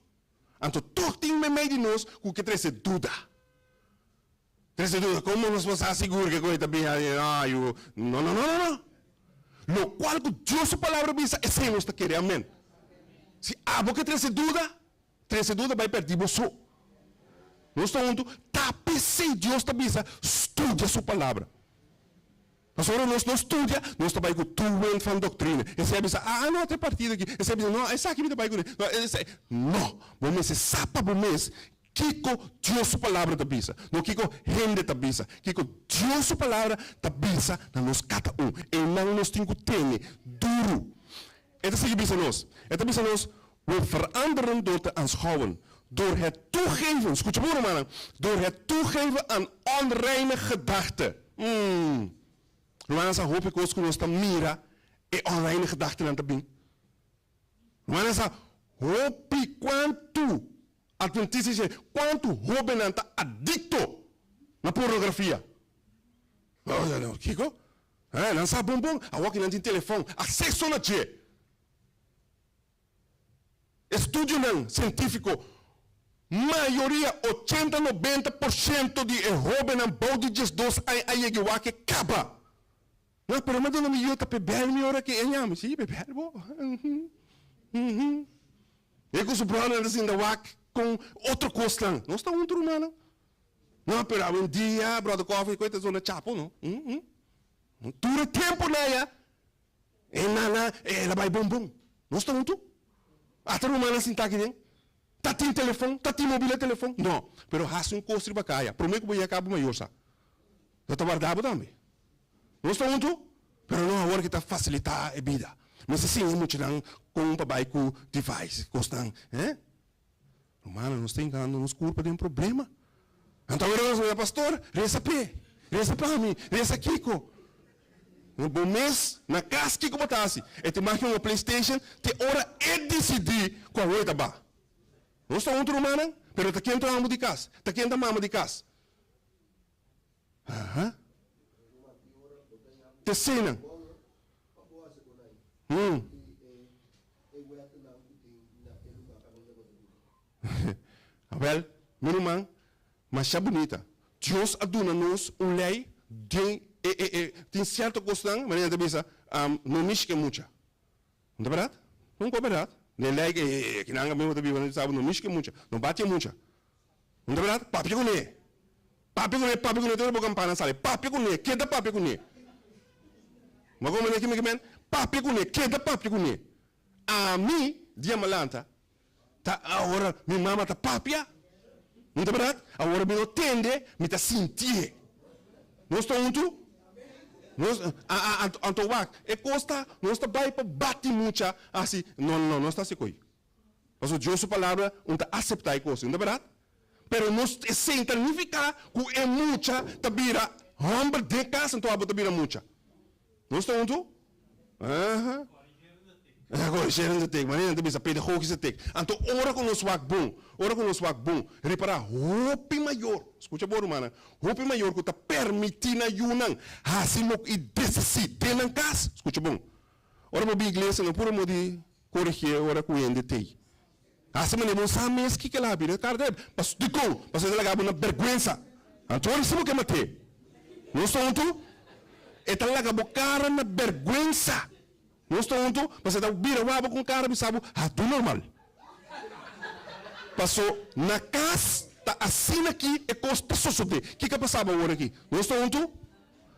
Então, toch tem meio de nós com que traz dúvida. Traz dúvida, como nós vamos assegurar que coisa também, não. Lo qual que Deus a palavra diz, é sem nós querer, amém. Se há porque traz dúvida vai perder você. Nós estamos tá pensando Deus está dizendo, estude a sua palavra. Mas agora nós não estudia, nós estamos com tudo van doutrina. Esse é dizer, não tem partido aqui. Esse é dizer, não, esse aqui me vai com não, vamos se sapa vamos Kiko Deus a palavra da bisa. Não Kiko rende da bisa. Kiko Deus a palavra da bisa na nos cada E não nos tem que ter duro. Het is bisa nos. Het bisa nos we veranderen door te aanschouwen. Door het toegeven, escute bem, mannen. Door het toegeven aan onreine gedachten. Romana hoop ik ook que nós mira e onreine gedachten aan te bem. Romana hoop ik quanto Adventistas dizem, quanto jovem está adicto na pornografia? Kiko? Não sabe bom, agora que não tem telefone, acesso na tchê. Estudo não, científico, maioria, 80-90% de jovens não pode dizer dois aí que acaba. Não, pero mas não me eu tá bebendo, me ora que é nham, sim, beber, bo. E com o brother assim da wak com outro costa. Não está muito humano. Não, pero dia, brother Koffie, coisa zona chapo, não. Dura tempo né? Ela vai bom. Não está muito. Até humano assim tá aqui, né? Tá tem telefone, tá tem mobile telefone. Não, pero has um costo de bacaia. Prometo que vou ir cabo maior, sa. Já tá guardado também. Não está muito. Pero não agora que tá facilitar a vida. Mas assim, muito não com papai com device, costam, Romano, nós temos que nos culpa de problema. Então, eu pastor, reza para mim, reza Kiko. No bom mês, na casa Kiko botasse, e te marca uma PlayStation, te hora é decidir qual é a ba. Não está outro romano, pero tá quente a amo de casa, tá quente a mama de casa. Te cena. Wel, meu irmão, mas é bonita. Deus aduna-nos lei tem certa questão, mas não mexe muito. Não é verdade? Não é verdade? Não é lei que não é mesmo da Bíblia, não mexe muito, não bate muito. Não é verdade? Papi com ele. Papi com ele, tem uma campana, sabe? Papi com ele, que dá papi com ele? Mas como é que me papi com ele, que dá papi com ele? A mim, dia malanta, tá agora minha mama tá papia. Não é verdade? Agora me entende, me tá sentir. Não estou junto? Antowak, costa, não está bem para bater muito assim. Não está assim coi. Mas o Deus palavra não está aceitar a coisa, não é verdade? Pero não significa que é muita, tá vira, romba de casa, então a bota vira muita. Não está junto? Agora, gerando tem, mas ainda bisa pedagogische tek. Então, ora com nos wak bom, reparar roupa maior. Escuta bom, mana. Roupa maior que tá permitindo ayunan, assim mo e necessite nan cas. Escuta bom. Ora mo bi igreja não por mo de corrigir ora com ende tei. Assim me não sabe mais que lá bira, cara, mas dico, mas ele lagava na vergonha. Então, ora se que mate. Não estou junto? Eta lagava cara na vergonha. Não estou junto, mas você está vira wabo com cara, sabe? Tu normal. Passou na casa, está assim aqui, e costa só sobre. O que passava agora aqui? Não estou junto?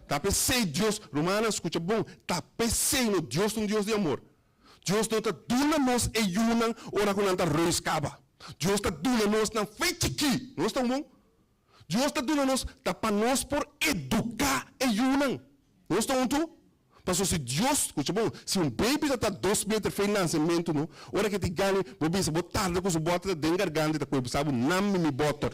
Está pensei Deus, Romana, escuta bom, está pensei no Deus, um Deus de amor. Deus não está dando nós e unam, ora com nanta roiscaba. Deus está dando nós na feita aqui. Não está bom? Deus está dando nós, está para nós por educar e unam. Não está junto? Mas se Deus, escuta bom, se baby está 2 metros de nascimento, não, ora que te ganhe, vou bisa botar com o bota de garganta da coisa, sabe, não me bota.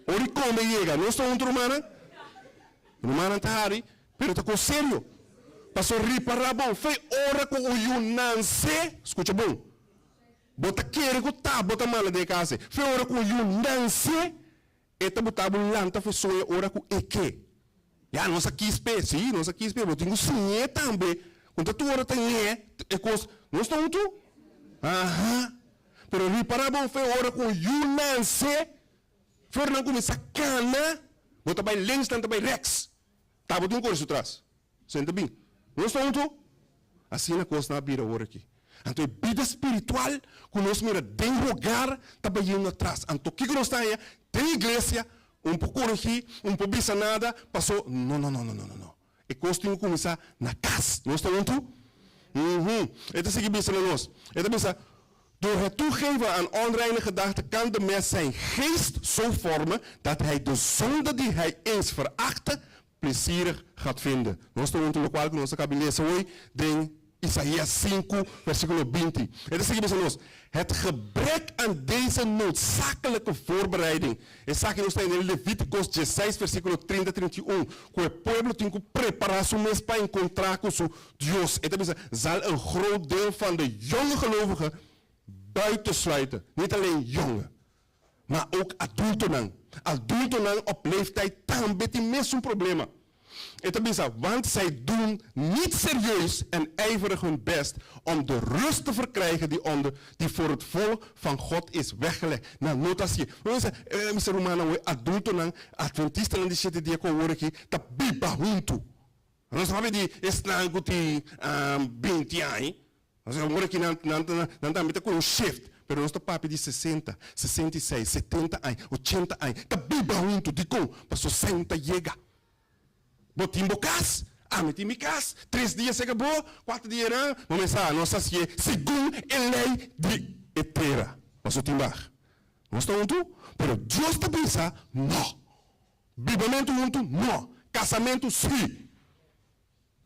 Ora como chega, não estou junto Romana está ali, pero está com sério. Passou reparar bom, foi ora com o Yunanse, escuta bom, bota querer que tá, bota mala de casa, foi ora com o Yunanse, eta botava lanta, foi só ora com Eke. Ja, nossa quispe, sim, nossa quispe, eu tenho sim também. Quando tu ora tem coisa, não está junto? Pero reparar bom, foi ora com Yunanse, foi não com sacana, bota bem lens, tanto bem rex. Tá, bota coisa atrás. Senta bem. Não está junto? Assim a coisa na bira ora aqui. Então, a vida espiritual, quando nós mira de rogar, está bem indo atrás. Então, o que nós está aí? Tem igreja, pouco corrigir, pouco bisa nada, passou. Não. E costume começar na casa. Não está junto? Het is bisa na nós. Het bisa, door het toegeven aan onreine gedachten kan de mens zijn geest zo vormen dat hij de zonde die hij eens verachtte, plezierig gaat vinden. Nós estamos no qual que nós acabamos de ler hoje, em Isaías 5, versículo 20. Het is seguinte nós. Het gebrek aan deze noodzakelijke voorbereiding. Het zag je in Levíticos 16, versículo 30 31. Que o povo tem que preparar seu mês para encontrar com seu Deus. Het is zal een groot deel van de jonge gelovigen buitensluiten. Niet alleen jongen, maar ook adulten. Adulten op leeftijd também tem mesmo problema. Het is want zij doen niet serieus en ijverig hun best om de rust te verkrijgen die voor het volk van God is weggelegd. Nou, notas je. Mr. Romano, adulten, adventisten die zitten die komen horen, dat biba junto. Nós sabemos die is na guti 20 jaar. Nós horen que não met een shift. Pero nosso papi de 60, 66, 70 anos, 80 anos, tá biba junto, de com, para 60 chega. Botimbo cas, meti mi cas, 3 dias acabou, 4 dias não, vamos pensar, nossa se segundo a lei de etera. Nós timbar. Nós estamos juntos, pero Deus te pensa, não. Bibamento junto, não. Casamento, sim.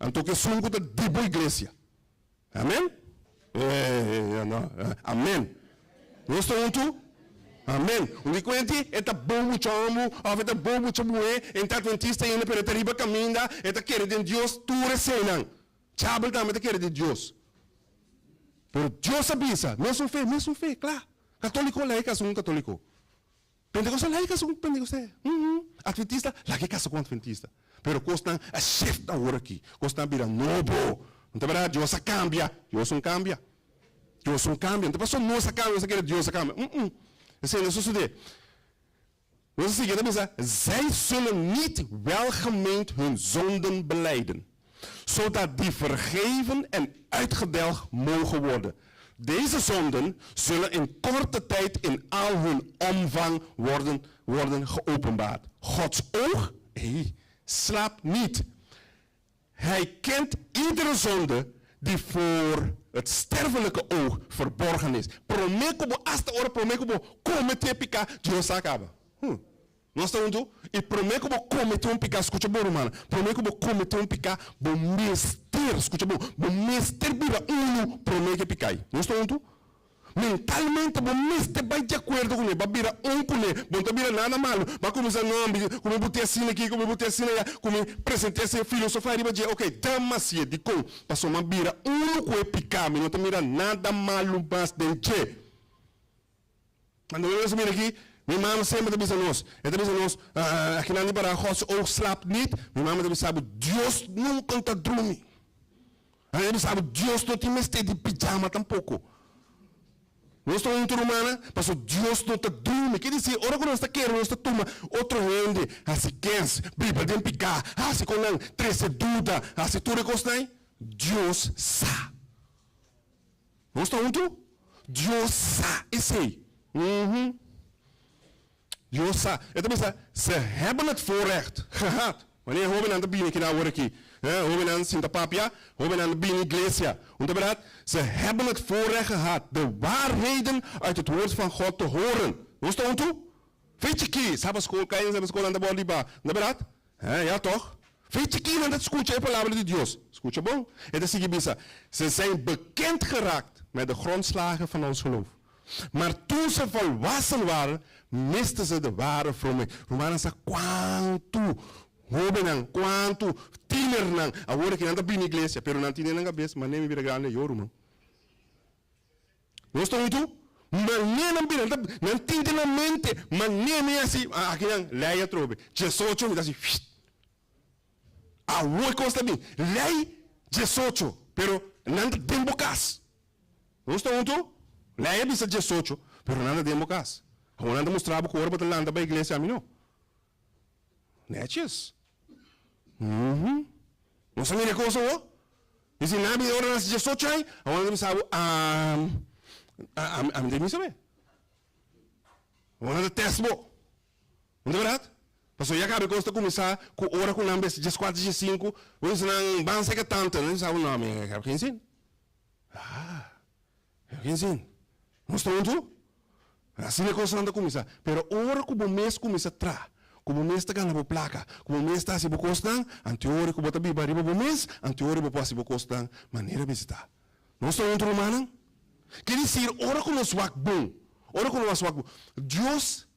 Então que sungo da boa igreja. Amém? Amém. Nós estamos juntos? Amém. O que conhece é que bom muito amo, ou é bom muito mulher, então adventista ainda para ter riba caminha, é que quer de Deus tu recebem. Chabel também é quer de Deus. Pero Deus avisa, mesmo fé, claro. Católico laica são católico. Pentecostal laica são pentecostal. Adventista laica casa com adventista. Pero custa a shift agora aqui, custa virar novo. Não é verdade? Deus cambia, Deus não cambia. Deus não cambia. Então, passou nossa cambia, você quer Deus cambia. Assim, não sucede. Nós zeggen, zij zullen niet welgemeend hun zonden belijden, zodat die vergeven en uitgedelgd mogen worden. Deze zonden zullen in korte tijd in al hun omvang worden geopenbaard. Gods oog slaapt niet. Hij kent iedere zonde die voor het sterfelijke oog verborgen is. Promekobo hasta ora promekobo comete pika Dios acaba. Nós estamos indo e promekobo comete pika, escuta bom, mano. Promekobo comete pika, bom mester, escuta bom mester bira promeke pikai. Nós estamos indo mentalmente bom mester vai de acordo com ele, vai bira com ele, bom tá bira nada malo, vai começar não, como botei assim aqui, como botei assim lá, como apresentei esse filosofia riba de, ok, damasia de com, passou uma bira com ele picar, não tá mira nada malo mas dente. Quando eu mira aqui, minha mãe sempre está dizendo nós, aqui na libera Gods oog slaapt niet. Minha mãe está dizendo, Deus nunca está dormindo. Ela está dizendo, Deus não tem mestre de pijama tampouco. Nós estamos em humana, mas Deus não está dormindo. Quer dizer, ora quando nós estamos querendo, nós estamos tomando outro rende, assim quens, Bíblia de picar, assim com não, treze dúvida, assim tudo que está Deus sabe. Nós estamos juntos? Deus sabe, esse aí. Deus sabe. Eu também sei, ze hebben het voorrecht gehad. Wanneer hoben aan de binnen kina hoor aqui, hoben aan Sint Papia, hoben aan de binnen iglesia. Onderbreid, ze hebben het voorrecht gehad de waarheden uit het woord van God te horen. Hoe staat toe? Weet je ki? Sabe school, kijken ze school aan de boliba. Onderbreid? Ja toch? Weet je ki? Want dat escucha a palavra de Deus. Escucha bom? En dat zie je bisa. Ze zijn bekend geraakt met de grondslagen van ons geloof. Maar toen ze volwassen waren, misten ze de ware vroomheid. Romanen zegt, quanto, tiener, agora que não está bem na igreja, pero não tinha na cabeça, mas nem me vira grande, eu, irmão. Não estou muito? Mas nem na vida, não tinha na mente, mas nem me assim, aqui não, leia trobe, 18, me assim, a rua costa bem, lei 18, pero não tem bocas. Não estou muito? Leia bisa 18, pero não tem bocas. Agora não mostrava que o corpo da landa para a igreja, a mim não. Netjes. Não sabe nem coisa, ó. E se não me ora nas 18 aí, agora não sabe, a mim nem sabe. Agora não teste, bom. Não é verdade? Passou já cabe costa começar com hora com lambes 14, 15, você não vai ser que tanto, não sabe o nome, é 15. É 15. Não estou junto? Assim é coisa não começar. Pero hora que o mês começa a tra. Como mês está ganhando placa, como mês está se bocostan, anteori como está biba riba mês, anteori bopo se bocostan, maneira visitar. Não estou entre humana? Quer dizer, ora com nós wak bom, ora com nós wak bom. Deus,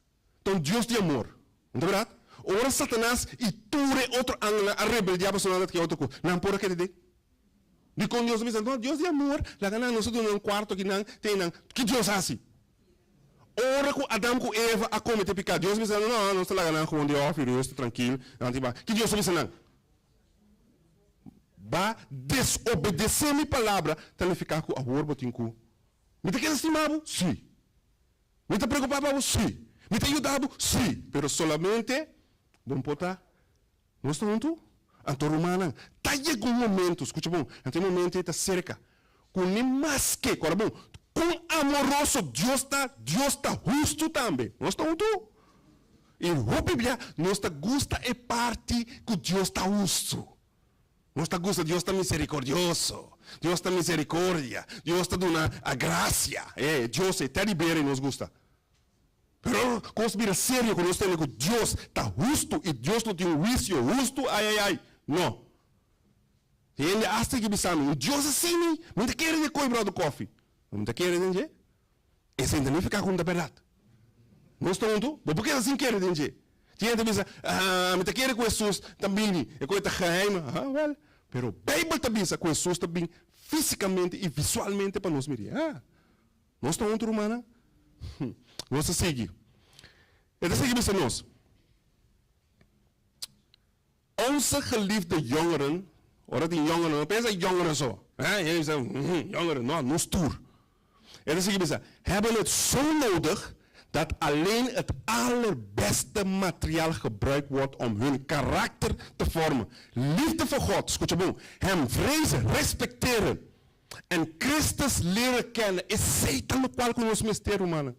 então Deus de amor, não é verdade? Ora Satanás e ture outro ângulo, a rebeldia personal que é outro coisa. Não pode querer dizer. De com Deus me diz, não, Deus de amor, lá ganhar nós num quarto que não tem não, que Deus assim. Ora com Adão com Eva a cometer pecado. Deus me diz, não está lá ganhando com um dia filho, eu estou tranquilo, que Deus me diz, não. Vai desobedecer minha palavra, então ficar com a orba tinku. Me está querendo estimado? Sim. Me está preocupado? Sim. Me está ajudado? Sim. Pero solamente, não pode estar. Não estou junto? Então, romana, está chegando um momento, escuta bom, até um momento está cerca, com nem mais que, agora bom, com amoroso, Deus está justo também. Não está junto? E a Bíblia, nós gosta é parte que Deus está justo. Nós gosta, Deus está misericordioso. Deus está misericórdia. Deus está dando a graça. Deus está liberado e nos gosta. Pero conspira sério quando nós temos que Deus está justo e Deus não tem um juízo justo. Ai. Não. E ele acha que bisamo, Deus assim, não te quer de coibrar do Koffie. Não te quer entender? Esse ainda não fica com a verdade. Não estou junto? Por que assim quer entender? Tinha que dizer, me te quer com Jesus também, é coisa geheima. Well, pero Bíblia também diz que Jesus também fisicamente e visualmente para nós mirar. Não estou junto, romana? Nós seguimos. Het is een ons. Onze geliefde jongeren, hoor die jongeren, opeens zijn jongeren zo. Jullie zeggen, jongeren, nou, no stoer. En dan zeg je, hebben het zo nodig dat alleen het allerbeste materiaal gebruikt wordt om hun karakter te vormen. Liefde voor God, escucha bom, hem vrezen, respecteren en Christus leren kennen. Is Satan no qual con os mistério, mano.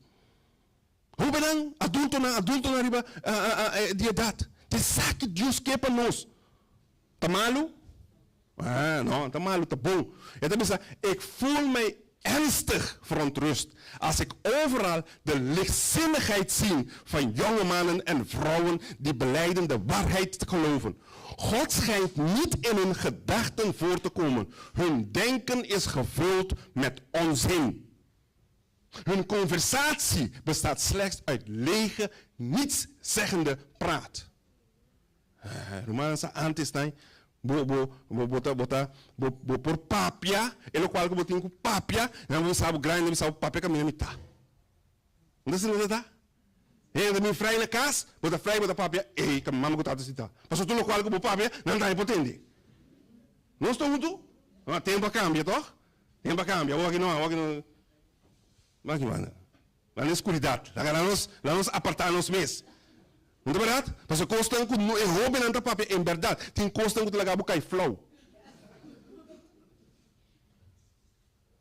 Hoe ben dan adulto na riba die dat. De saque Deus que para nós. Tá malo? Não, tá malo, tá bom. Então, ik voel mij ernstig verontrust als ik overal de lichtzinnigheid zie van jonge mannen en vrouwen die belijden de waarheid te geloven. God schijnt niet in hun gedachten voor te komen. Hun denken is gevuld met onzin. Hun conversatie bestaat slechts uit lege, nietszeggende praat. Romaanse antistijn. Por papia, ele qual que botinho com papia, não vou saber grande, não sabe papia caminha mitad. Não sei nada tá? Da minha freia na casa, bota freia, bota papia, ei, que mamãe botar assim tá. Passou tudo qual que botar papia, não dá impotente. Não estou muito? Tempo cambia, toch? Tempo cambia, aqui não. Mas que mano? Lá na escuridão, lá nos apartar-nos mês. Não é verdade? Mas o custo que não é roubo não papel, em verdade, tem custo que te lagar bucai flow.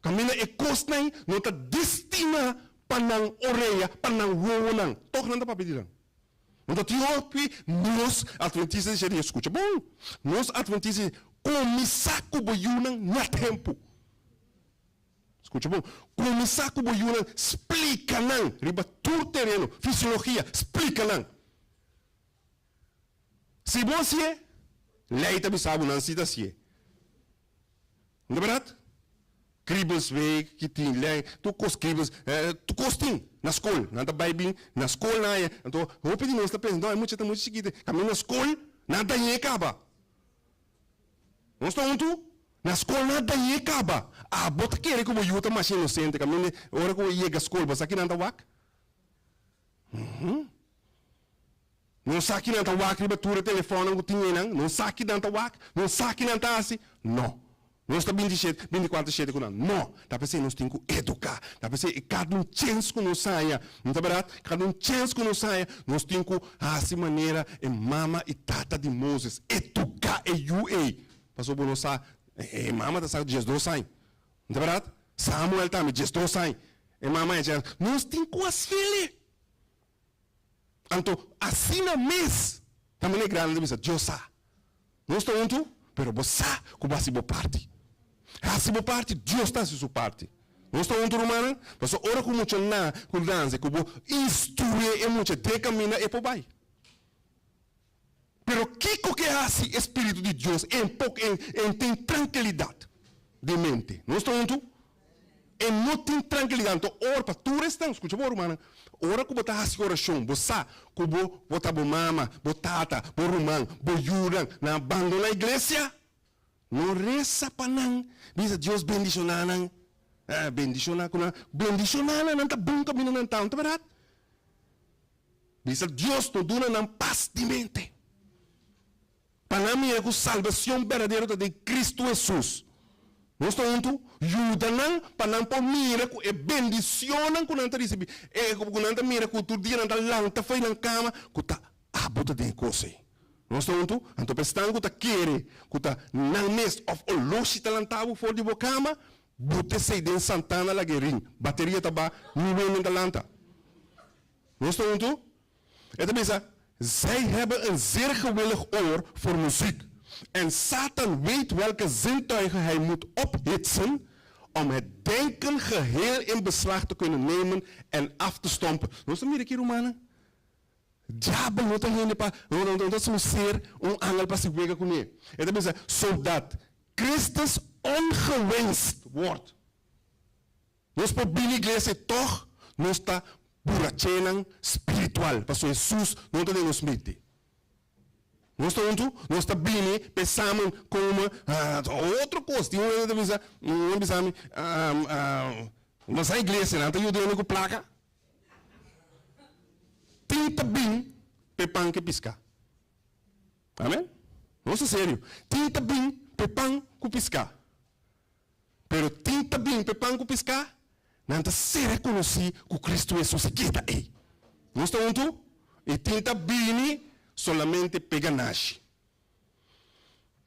Camina e custo não está destina para não orelha, para não voar, toch não está papel dirão. Então tiopi nós adventistas seria escuta bom. Nós adventistas começar com boiunan na tempo. Escuta bom. Começar com boiunan explica não, riba tudo terreno, fisiologia, explica não. Se você leita bisabu não se dá se. Não é verdade? Kriebels week, que tem lei, tu kriebels, tu costing na escola, na da Bíblia, na escola na é, então roupa de nós está pensando, não é muito chiquita, caminho na escola, nada aí acaba. Não estou junto? Na escola nada aí acaba. Ah, bota querer como eu também machine inocente, caminho, hora que eu ia à escola, mas aqui nada wak. Não sabe que não está wak, ribatura telefone não tinha não sabe que não está wak, não sabe que não está assim, não. Nós estamos 24 7 com não. Não, tá pensando nós temos que educar. Tá pensando cada chance que nós saia, não tá verdade? Cada chance que nós saia, nós temos que assim maneira e mama e tata de Moses educar e UA. Passou por nós mama tá saindo de 12 anos. Não tá verdade? Samuel também de 12 anos. E mama é nós temos que as filhas. Então, assim na mês, também é grande, Deus sabe. Nós estamos juntos, pero você que vai se parte. Se você parte, Deus está se sua parte. Nós estamos juntos, romano, mas ora com muito na, com dança, com instruir e muito de caminhar e por vai. Pero que é esse Espírito de Deus tem tranquilidade de mente. Nós estamos juntos? E não tem tranquilidade. Então, ora para tu restar, escuta, romano. Ora que botar essa oração, você que botar bo mama, bo tata, bo romano, bo yuran, na abandona a igreja. Não reza para não. Diz Deus bendicionar não. Bendicionar não está bom caminho não está, não é verdade? Diz Deus não dura não paz de mente. Para mim é a salvação verdadeira de Cristo Jesus. Nós estamos juntos, ajudam para não pôr miracle e bendicionam quando não recebe. E quando não miracle, tu dia não está lá, não está feio na cama, que está abuta de coisa. Nós estamos juntos, então prestando que está querendo, que está não mês of o luxo está lantado fora de cama, bote se de Santana la guerin, bateria está ba, nível não lanta. Nós estamos juntos. Então pensa, zij hebben een zeer gewillig oor voor muziek. En Satan weet welke zintuigen hij moet ophitsen om het denken geheel in beslag te kunnen nemen en af te stompen. Nós estamos aqui, romano. Diabo não está indo para, não está ser angel para se pegar com ele. Então pensa, zodat Christus ongewenst wordt. Nós por bem igreja toch, nós está Burasheria espiritual, pastor Jesus não está nos mete. Nós estamos juntos, nós estamos bem, pensamos como outra coisa. Tem um exame, mas a igreja não está ajudando com placa. Tem também pepão que piscar. Amém? Nossa, sério. Tem também pepão que piscar. Pero tem também pepão que piscar. Nanta se reconheci que Cristo é suscita aí. Não está junto? E tenta bini solamente peganage.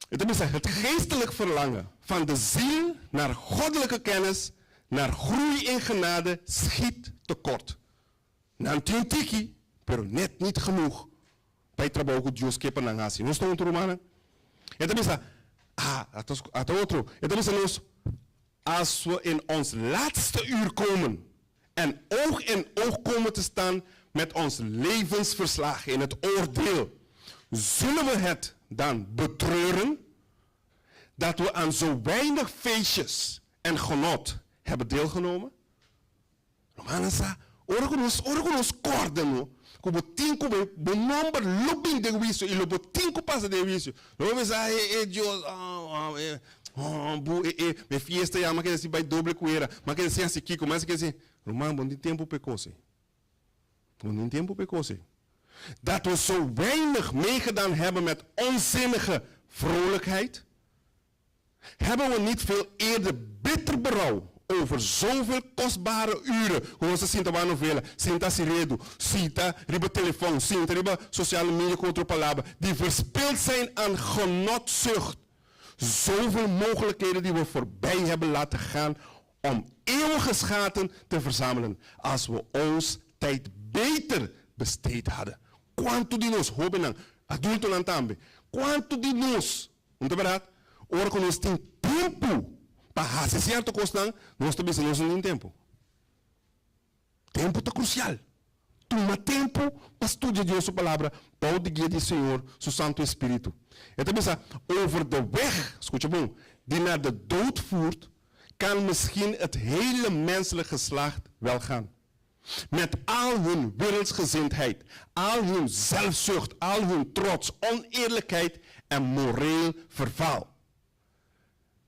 Então, het geestelijk verlangen van de ziel naar goddelijke kennis, naar groei in genade, schiet tekort. Nantientiki, pero net niet genoeg. Bij trabalho Deus que para nasi. Não está junto, Romana? Então, até outro. Então, nós, als we in ons laatste uur komen en oog in oog komen te staan met ons levensverslag in het oordeel, zullen we het dan betreuren dat we aan zo weinig feestjes en genot hebben deelgenomen? Romanesa, orgonos cordano, como tinko be number lobbying de wiso, e lobo tinko passa de wiso. Não vai dizer, Deus, minha fiesta já, mas que assim vai doble coeira, mas que assim assim Kiko, mas que assim, Roman, bom de tempo pecose. Bom tempo pecose. Dat we zo weinig meegedaan hebben met onzinnige vrolijkheid, hebben we niet veel eerder bitter berouw over zoveel kostbare uren, como se sinta uma novela, sinta siredo, sinta riba telefoon, sinta riba sociale media contra palavra, die verspild zijn aan genotzucht. Zoveel mogelijkheden die we voorbij hebben laten gaan om eeuwige schatten te verzamelen, als we ons tijd beter besteed hadden. Quanto de nós, Robenang, adulto não também, quanto de nós, não é verdade? Ora, quando nós temos tempo para raciocinar a coisa, nós também não temos tempo. Tempo está crucial. Toma tempo para estudar Deus sua palavra, para o guia do Senhor, seu Santo Espírito. Então, pensa, over de weg, escuta bom, die naar de dood voert, kan misschien het hele menselijk geslacht wel gaan. Met al hun wereldsgezindheid, al hun zelfzucht, al hun trots, oneerlijkheid en moreel verval.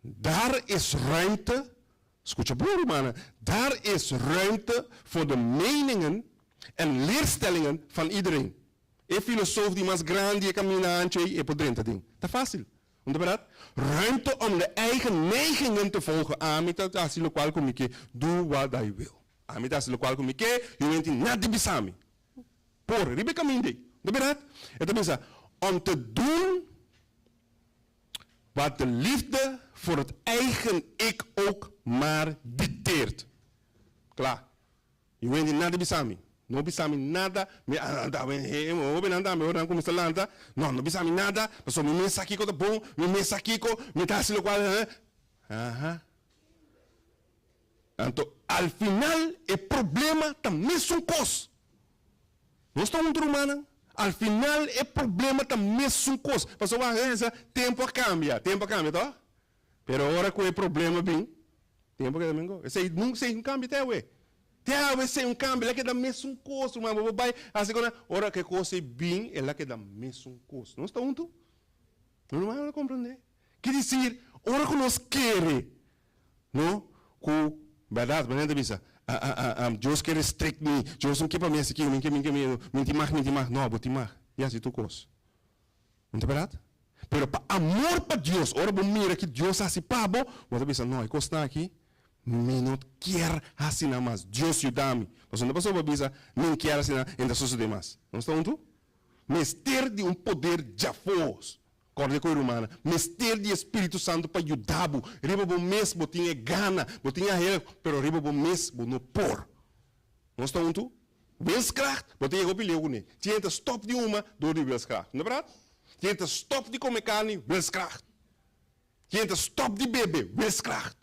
Daar is ruimte, escuta bom, Romana, daar is ruimte voor de meningen en leerstellingen van iedereen. Een filosoof die mas grande die camina anche e podrenta ding. Dat fácil. Onderberaad? Ruimte om de eigen neigingen te volgen. Amita asilo qual comike, doe wat hij wil. Amita asilo qual comike, je weet niet de bisami. Por, ribe caminde. Onderberaad? Het is om te doen wat de liefde voor het eigen ik ook maar dicteert. Klaar. Je weet niet de bisami. No bisami nada, me anda me ora como está lanta. No bisami nada, paso me mesa aqui com bom, me mesa aqui com, me tá assim lo qual, Ajá. Então, al final o problema também é um cos. Não está muito humana. Al final o problema também é um cos. Paso tempo cambia, tá? Pero agora com o problema bem, tempo que também go. Esse nunca se cambia até ué. Vai ser câmbio, ela que dá mesmo custo, mas vai a segunda hora que coisa é bem, ela que dá mesmo custo. Não está junto? Não vai compreender. Quer dizer, hora que nós queremos, não? Com verdade, mas não bisa. Deus quer restrict me, Deus não quer para mim aqui, não quer mentir mais, não, vou timar. E assim tu coisa. Não é verdade? Pero para amor para Deus, hora bom mira que Deus assim pabo, você pensa, não, costa aqui. Me não quer assinar mais. Deus ajuda-me. Você não passou para dizer, não quer assinar ainda só demais. Não está junto? Mister de poder já fos. Corda com a humana. Mister de Espírito Santo para ajudar-o. Riba bom mesmo, tinha gana, tinha rei, pero riba bom mesmo não por. Não está junto? Wilskracht, tinha opileu com ele. Tinha stop de uma, door de wilskracht. Não é verdade? Tinha stop de comer carne, wilskracht. Tinha stop de beber, wilskracht.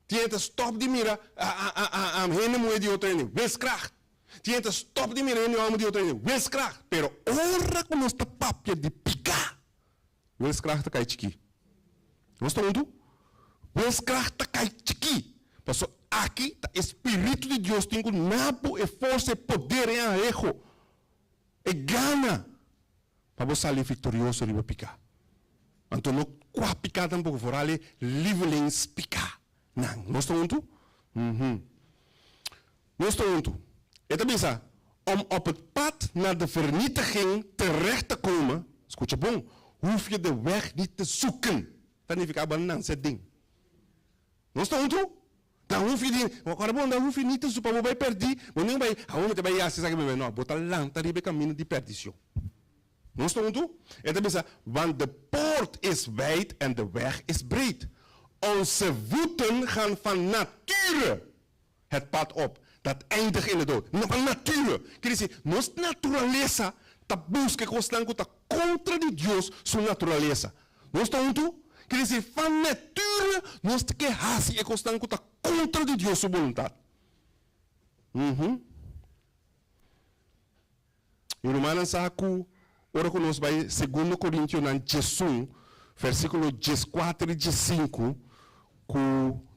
Tinha stop de mira heen moet die trainen wilskracht. Tinha stop de mira heen moet die trainen wilskracht. Pero ora com esta papia de picar. Wilskracht cai tiki. Nós estamos juntos? Wilskracht cai tiki. Passou aqui, o Espírito de Deus tem com nabo e força e poder em arrejo. E gana. Para você sair vitorioso de picar. Então não qua picar tampouco for ali livelings picar. Não, nós estamos juntos? Nós estamos juntos. E também sabe, om op het pad naar de vernietiging terecht te komen, escuta bom, hoef je de weg niet te zoeken. Dan heb ik al een ding. Nós estamos juntos? Da filho, agora bom, da filho, tu para vai perder, mas nem vai, aonde vai assim, sabe, não, botar lanta ribe caminho de perdição. Não estou muito? É também assim, want the poort is wijd en de weg is breed. Onze voeten gaan van nature het pad op. Dat eindigt in de dood. Van nature. Quer dizer, nossa natureza está busca constante contra de Deus sua natureza. Não estou muito? Quer dizer, van nature, nós te queixamos e constante contra de Deus sua vontade. E Romanos sabe ora conosco vai 2 Coríntios 16, versículo 14 e 15, que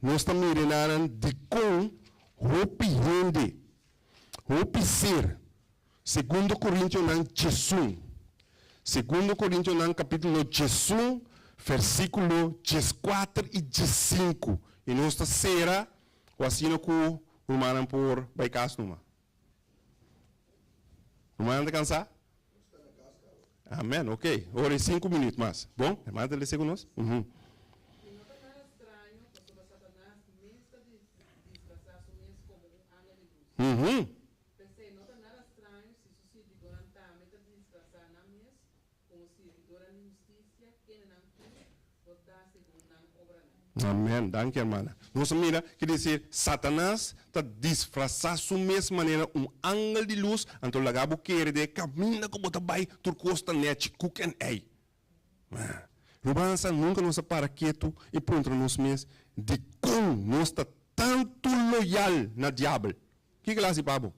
nós estamos mirando de com roupa rende, roupa ser. 2 Coríntios 16, 2 Coríntios capítulo 16, versículo 14 e 15. E nós estamos será, o assino que o Romano por vai caso numa. Romano está cansado? Amém, ok. Ora 5 minutos mais. Bom, manda ele segundo nós. E não está nada estranho, pastor Satanás, mesmo disfarçar o mesmo como anjo de luz. Pensei, não está nada estranho se sucede durante a meta disfarçar na mesma, como se durante a justiça, quem não quer, botar segundo na obra. Amém, danke, irmã. Nós mira, quer dizer, Satanás está disfarçar sua mesma maneira anjo de luz, então lagabo querer de caminha como está vai turcosta net cook and ei. Rubança nunca nos para quieto e pronto nos mês de como nós está tanto loyal na diabo. Que classe babo?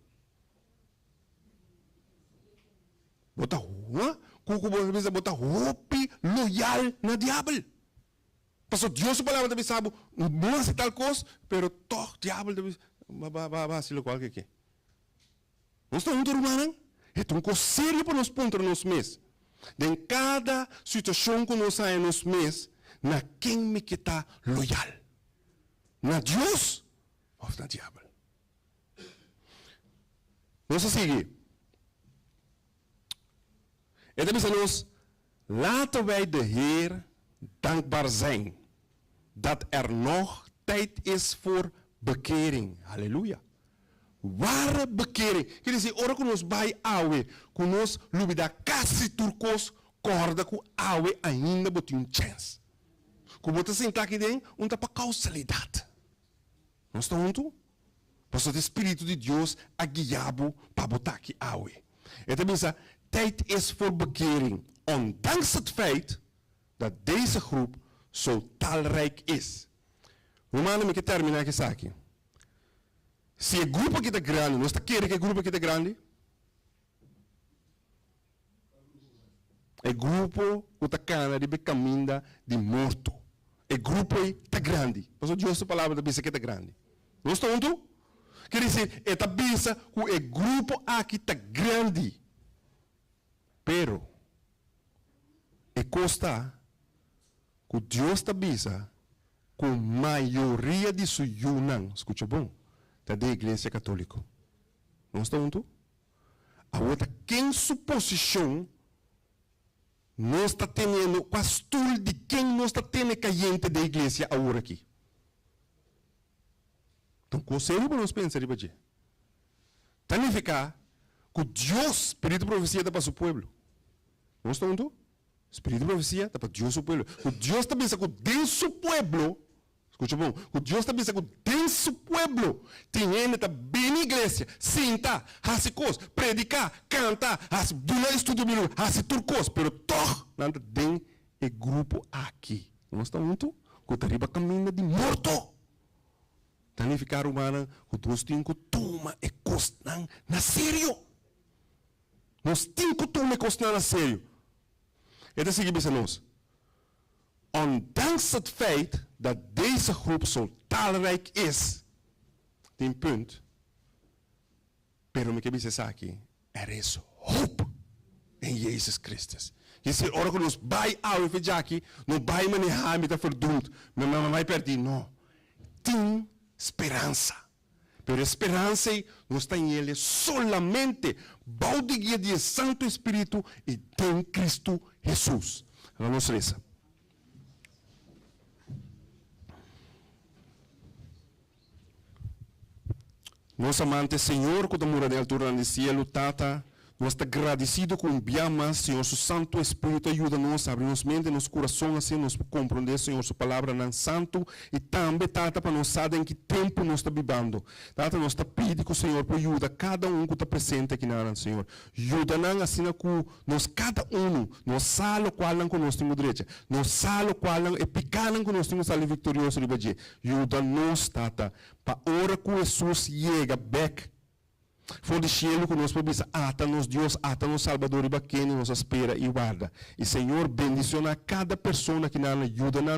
Bota rua, cuco bota roupa loyal na diabo. Pastor, Deus a palavra também sabe, não é tal coisa, pero toch, diabo também, se lo qualquer que. Nós estamos muito humanos, é uma coisa séria para nós pontos nos meses. Em cada situação que nós saímos nos meses, na quem me que está loyal? Na Deus ou na diabo? Nós seguimos. E também nós, laten wij de Heer dankbaar zijn. Dat nog tijd is voor bekering. Halleluja. Ware bekering. Quer dizer, ora que nós vai awe, que nós lubida casi turcos, corda que awe ainda botou um chance. Que botou sentar aqui dentro, uma para causalidade. Nós estamos juntos? Pastor, o Espírito de Deus a guiabo para botar aqui awe. E também diz, tijd is voor bekering. Ondanks het feit dat deze groep zo talrijk is. Romano me que terminar aqui aqui. Se o grupo aqui está grande, nós está querendo que o grupo aqui está grande? O grupo que está cana de caminho de morto. O grupo aí está grande. Pastor Deus a palavra da bisa que está grande. Nós estamos juntos? Quer dizer, esta bisa que o grupo aqui está grande. Pero e custa que Deus está bisa com a maioria de sua yunang, escuta bom, da igreja católica. Não está junto? A outra, quem sua posição não está tendo, pastor de quem não está tendo caiente da igreja agora aqui. Então, conselho para nós pensar, riba de. Significa que Deus, espírito de profecia, dá para o povo. Não está junto? Espírito de profecia está para Deus o povo. O Deus está pensando que dentro do povo, escuta bom, o Deus está pensando que dentro do povo tem gente que bem na igreja, sentar, fazer coisas, predicar, cantar, fazer estudo bíblico, fazer tudo coisas, pero toch, nada dentro do grupo aqui. Não está junto? Que está arriba caminho de morto. Significa humana, que Deus tem que tomar e costar na sério. Nós temos que tomar e costar na sério. Het is hier bij ons. Ondanks het feit dat deze groep zo talrijk is, die punt, pero me que dice aqui, is hoop in Jezus Christus. Je ziet, ora que nos bij oude vijaki, no bij me niet met verdoemd, maar mij perdi, no. Tem esperança. Pero esperança não está em ele solamente balde de Santo Espírito e em Cristo Jesus. Vamos rezar. Nosso amante Senhor, que mora na altura do cielo, Tata, nós estamos agradecidos com o bem mais, Senhor, seu Santo Espírito ajuda-nos a abrir nossa mente, nosso coração, assim, nós compreender, Senhor, sua palavra não santo, e também, Tata, para nós saber em que tempo nós estamos vivendo. Tata, nós estamos pedindo que o Senhor ajuda cada um que está presente aqui na Senhor. Ajuda-nos, assim, que nós, cada um, nós sabemos qual é que nós temos direito, nós sabemos qual é pecado que nós temos ali vitorioso de Badia. Ajuda-nos, Tata, para a hora que Jesus chega back, for de cielo que nós podemos ata-nos Deus, ata-nos Salvador e Br.Kenneth nos espera e guarda. E Senhor, bendiciona cada pessoa que nos ajuda na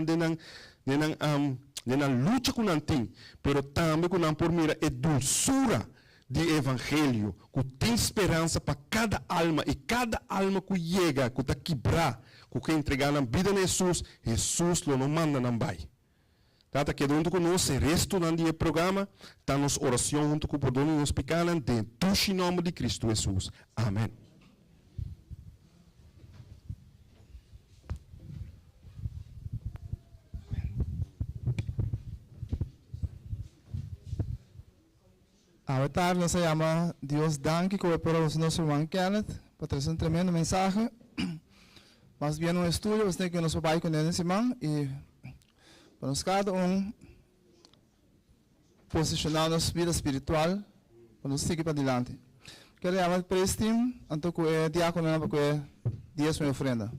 luta com nós tem, pero também com nós por mira e dulçura de evangelho, que tem esperança para cada alma e cada alma que chega, que está quebrar, que entregar na vida de Jesus, Jesus lo nos manda não vai. Tata, que junto conosco, o resto do programa, está nos oração junto com o perdão e nos pecados, dentro do nome de Cristo Jesus. Amém. A tarde nos chama Deus danke que para o nosso irmão Kenneth, para trazer tremendo mensagem. Mas bem no estúdio, você tem que nos papai com ele nesse irmão e para nós cada posicionar nossa vida espiritual para nos seguir para diante. Quero chamar para este time, então que é diácono para que dias me ofrenda.